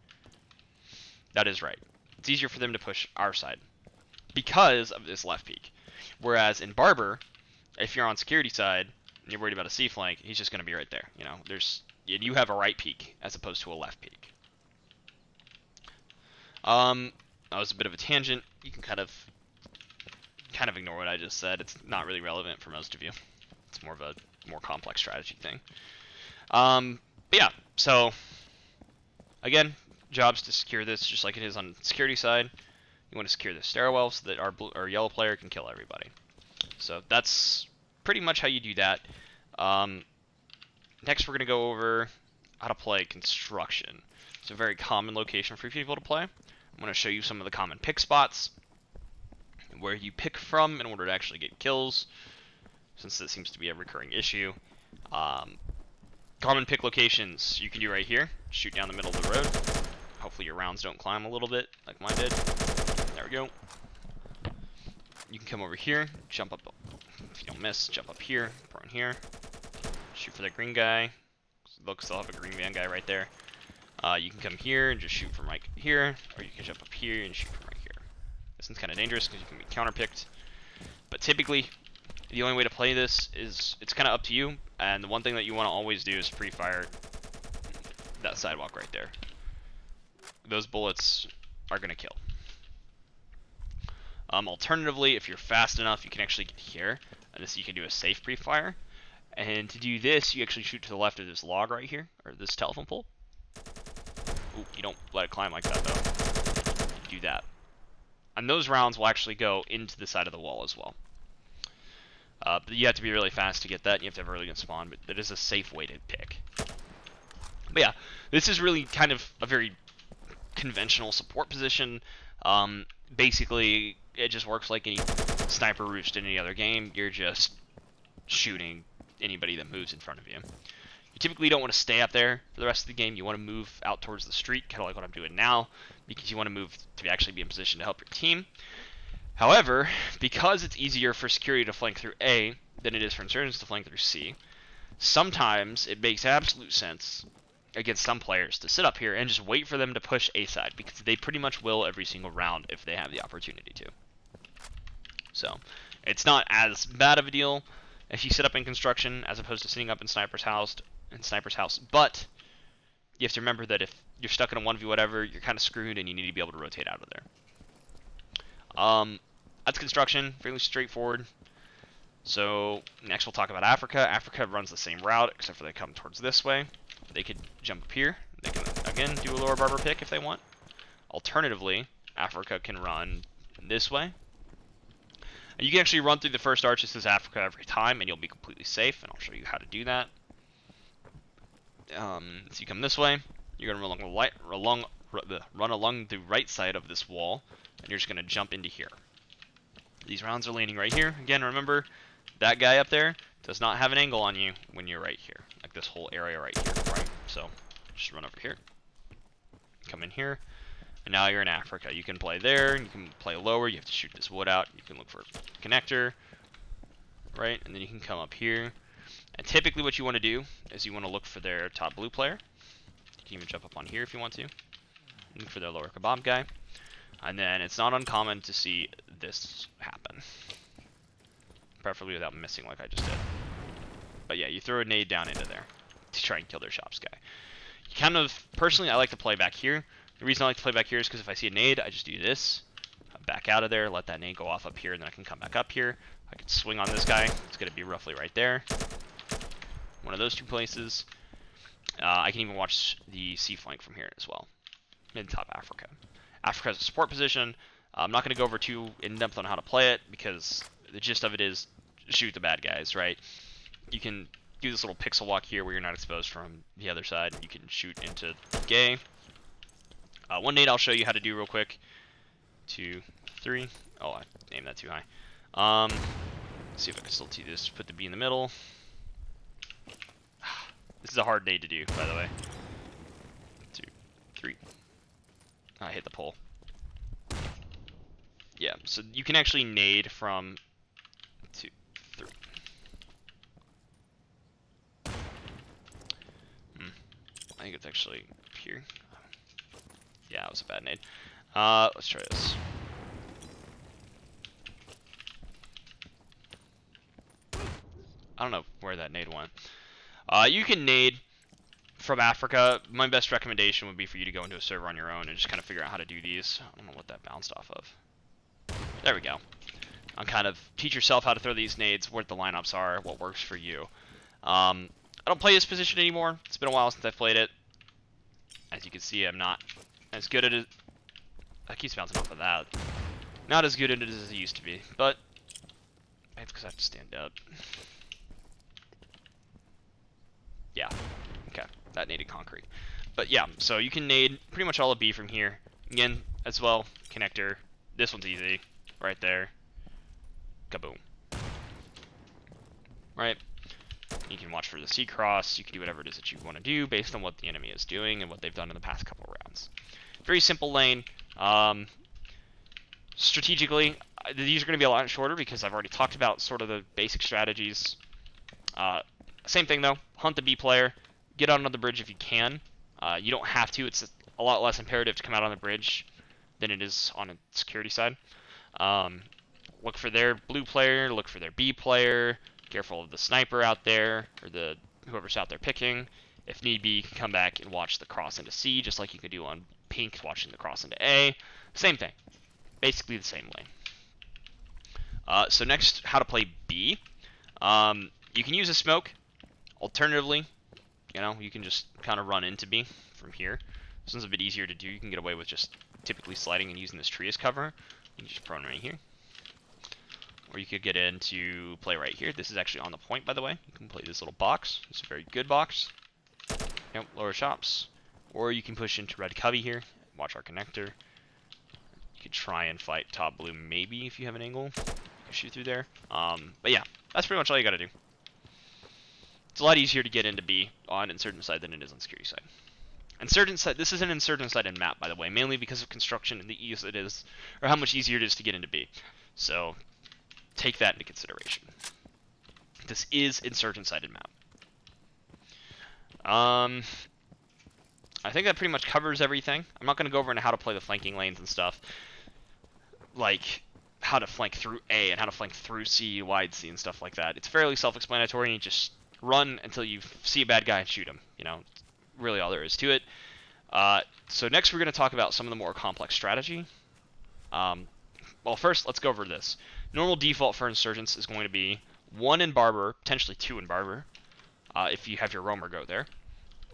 That is right. It's easier for them to push our side because of this left peek. Whereas in Barber, if you're on security side and you're worried about a C flank, he's just going to be right there. You know, you have a right peek as opposed to a left peek. That was a bit of a tangent. You can kind of ignore what I just said. It's not really relevant for most of you. It's more of a more complex strategy thing. But yeah, so again, jobs to secure this just like it is on security side. You want to secure the stairwell so that our yellow player can kill everybody. So that's pretty much how you do that. Next we're going to go over how to play construction. It's a very common location for people to play. I'm going to show you some of the common pick spots, where you pick from in order to actually get kills, since this seems to be a recurring issue. Common pick locations you can do right here. Shoot down the middle of the road. Hopefully your rounds don't climb a little bit like mine did. There we go. You can come over here, jump up. If you don't miss, jump up here, prone here. Shoot for the green guy. Look, still have a green man guy right there. You can come here and just shoot from right here, or you can jump up here and shoot from right here. This one's kind of dangerous because you can be counterpicked. But typically, the only way to play this is it's kind of up to you. And the one thing that you want to always do is pre-fire that sidewalk right there. Those bullets are going to kill. Alternatively, if you're fast enough, you can actually get here, and this you can do a safe pre-fire. And to do this, you actually shoot to the left of this log right here, or this telephone pole. Ooh, you don't let it climb like that though. You do that. And those rounds will actually go into the side of the wall as well. But you have to be really fast to get that. You have to have a really good spawn, but it is a safe way to pick. But yeah, this is really kind of a very conventional support position. Basically, it just works like any sniper roost in any other game. You're just shooting anybody that moves in front of you. You typically don't want to stay up there for the rest of the game. You want to move out towards the street, kind of like what I'm doing now, because you want to move to actually be in position to help your team. However, because it's easier for security to flank through A than it is for insurgents to flank through C, sometimes it makes absolute sense against some players to sit up here and just wait for them to push A side, because they pretty much will every single round if they have the opportunity to. So, it's not as bad of a deal if you sit up in construction as opposed to sitting up in Sniper's house, but you have to remember that if you're stuck in a 1v whatever, you're kind of screwed and you need to be able to rotate out of there. That's construction, fairly straightforward. So next we'll talk about Africa. Africa runs the same route, except for they come towards this way. they could jump up here. They can, again, do a lower barber pick if they want. Alternatively, Africa can run this way. And you can actually run through the first arch that says Africa every time, and you'll be completely safe, and I'll show you how to do that. So you come this way, you're going to run along the right side of this wall, and you're just going to jump into here. These rounds are landing right here. Again, remember, that guy up there does not have an angle on you when you're right here. Like this whole area right here, right? So, just run over here. Come in here. And now you're in Africa. You can play there, you can play lower, you have to shoot this wood out, you can look for a connector, right? And then you can come up here. And typically what you want to do is you want to look for their top blue player. You can even jump up on here if you want to. Look for their lower kebab guy. And then it's not uncommon to see this happen. Preferably without missing like I just did. But yeah, you throw a nade down into there to try and kill their shops guy. You kind of, personally, I like to play back here. The reason I like to play back here is because if I see a nade, I just do this. Back out of there, let that nade go off up here, and then I can come back up here. I can swing on this guy. It's going to be roughly right there. One of those two places. I can even watch the C flank from here as well. Mid-top Africa. Africa has a support position. I'm not going to go over too in-depth on how to play it, because the gist of it is shoot the bad guys, right? You can do this little pixel walk here where you're not exposed from the other side. You can shoot into gay. One nade I'll show you how to do real quick. 2, 3. Oh, I aimed that too high. Let's see if I can still do this. Put the B in the middle. This is a hard nade to do, by the way. 2, 3. I hit the pole. Yeah, so you can actually nade from 2, 3. I think it's actually here. Yeah, it was a bad nade. Let's try this. I don't know where that nade went. You can nade from Africa. My best recommendation would be for you to go into a server on your own and just kind of figure out how to do these. I don't know what that bounced off of. There we go. And kind of teach yourself how to throw these nades, what the lineups are, what works for you. I don't play this position anymore. It's been a while since I've played it. As you can see, I'm not as good at it. That keeps bouncing off of that. Not as good at it as it used to be, but it's because I have to stand up. Yeah, okay, that naded concrete. But yeah, so you can nade pretty much all of B from here. Again, as well, connector. This one's easy, right there. Kaboom. Right. You can watch for the C cross. You can do whatever it is that you want to do based on what the enemy is doing and what they've done in the past couple rounds. Very simple lane. Strategically, these are going to be a lot shorter because I've already talked about sort of the basic strategies. Same thing though, hunt the B player, get out on the bridge if you can. You don't have to, it's a lot less imperative to come out on the bridge than it is on a security side. Look for their blue player, look for their B player, careful of the sniper out there, or whoever's out there picking. If need be, you can come back and watch the cross into C, just like you could do on pink, watching the cross into A. Same thing. Basically the same lane. So next, how to play B. You can use a smoke. Alternatively, you can just kind of run into B from here. This one's a bit easier to do. You can get away with just typically sliding and using this tree as cover. You can just prone right here. Or you could get into play right here. This is actually on the point, by the way. You can play this little box. It's a very good box. Yep, lower shops. Or you can push into red cubby here. Watch our connector. You could try and fight top blue maybe if you have an angle. You can shoot through there. But yeah, that's pretty much all you gotta do. It's a lot easier to get into B on insurgent side than it is on security side. Insurgent side, this is an insurgent side in map, by the way, mainly because of construction and the ease it is, or how much easier it is to get into B. So take that into consideration. This is insurgent side in map. I think that pretty much covers everything. I'm not going to go over into how to play the flanking lanes and stuff, like how to flank through A and how to flank through C, wide C, and stuff like that. It's fairly self-explanatory. You just run until you see a bad guy and shoot him. Really all there is to it. So next we're going to talk about some of the more complex strategy. Well, first, let's go over this. Normal default for insurgents is going to be 1 in Barber, potentially 2 in Barber, if you have your roamer go there.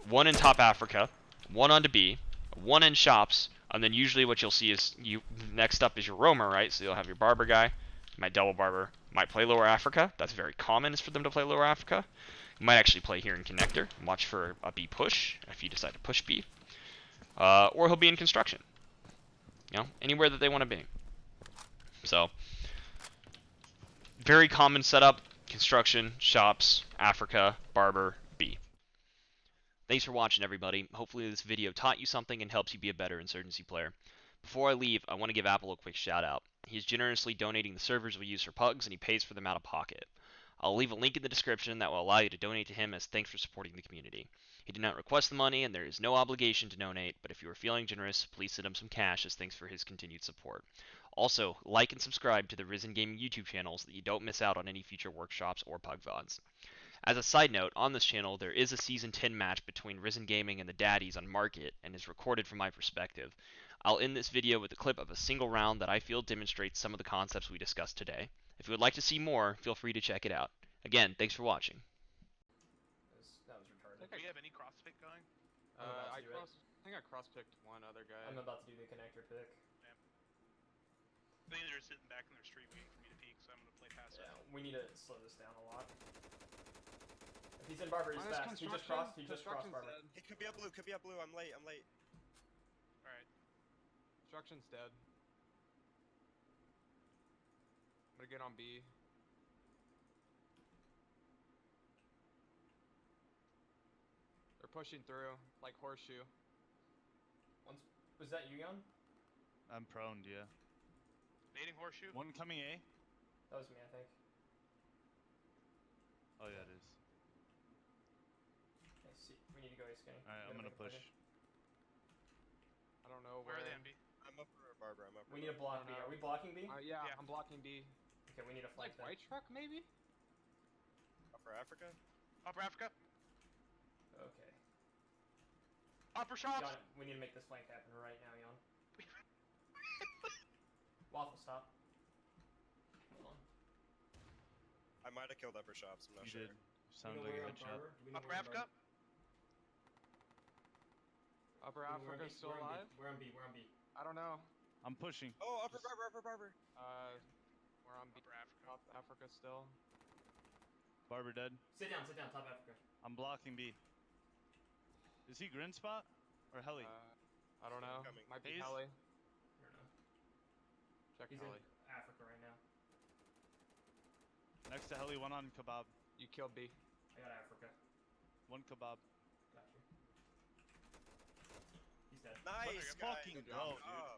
one in top Africa, one onto B, one in shops, and then usually what you'll see is next up is your roamer, right? So you'll have your barber guy, my double barber might play lower Africa. That's very common is for them to play lower Africa. You might actually play here in connector, watch for a B push if you decide to push B, or he'll be in construction. You know, anywhere that they want to be. So, very common setup: construction, shops, Africa, barber, B. Thanks for watching, everybody. Hopefully this video taught you something and helps you be a better Insurgency player. Before I leave, I want to give Apple a quick shout out. He's generously donating the servers we use for pugs, and he pays for them out of pocket. I'll leave a link in the description that will allow you to donate to him as thanks for supporting the community. He did not request the money, and there is no obligation to donate, but if you are feeling generous, please send him some cash as thanks for his continued support. Also, like and subscribe to the RzN Gaming YouTube channel so that you don't miss out on any future workshops or pug VODs. As a side note, on this channel there is a Season 10 match between RzN Gaming and the Daddies on Market, and is recorded from my perspective. I'll end this video with a clip of a single round that I feel demonstrates some of the concepts we discussed today. If you would like to see more, feel free to check it out. Again, thanks for watching. That was retarded. Do we have any cross pick going? I think I cross-picked one other guy. I'm about to do the connector pick. Yeah. I think they're sitting back in their street waiting for me to peek, so I'm gonna play passive. Yeah, we need to slow this down a lot. If he's in barber, he's fast. He just crossed barber. It could be up blue, I'm late. Alright. Construction's dead. I'm gonna get on B. They're pushing through, like horseshoe. Was that you, Jan? I'm prone, yeah. Nading horseshoe? One coming A. That was me, I think. Oh yeah, it is. I see. We need to go A skinny. Alright, I'm gonna push. I don't know Where where. are they on B? I'm up for a barber, We need to block B. Are we blocking B? Yeah, Yeah. I'm blocking B. Okay, we need to flank Like white truck, maybe? Up for Africa? Upper Africa? Okay. Upper shops? Jan, we need to make this flank happen right now, Jan. Waffle, stop. Hold on. I might have killed upper shops, I'm not You sure. did. Sounds like a headshot. Upper Africa? Upper Africa's still alive? We're on B. I don't know. I'm pushing. Oh, upper barber! We're on B. Upper Africa. South Africa still. Barber dead. Sit down, top Africa. I'm blocking B. Is he grin spot? Or heli? I don't know. Coming. Might be Haze? heli. I don't know. Check He's heli. in Africa right now. Next to heli, one on kebab. You killed B. I got Africa. One kebab. Got you. He's dead. Nice, Let's guys. fucking Good go, job.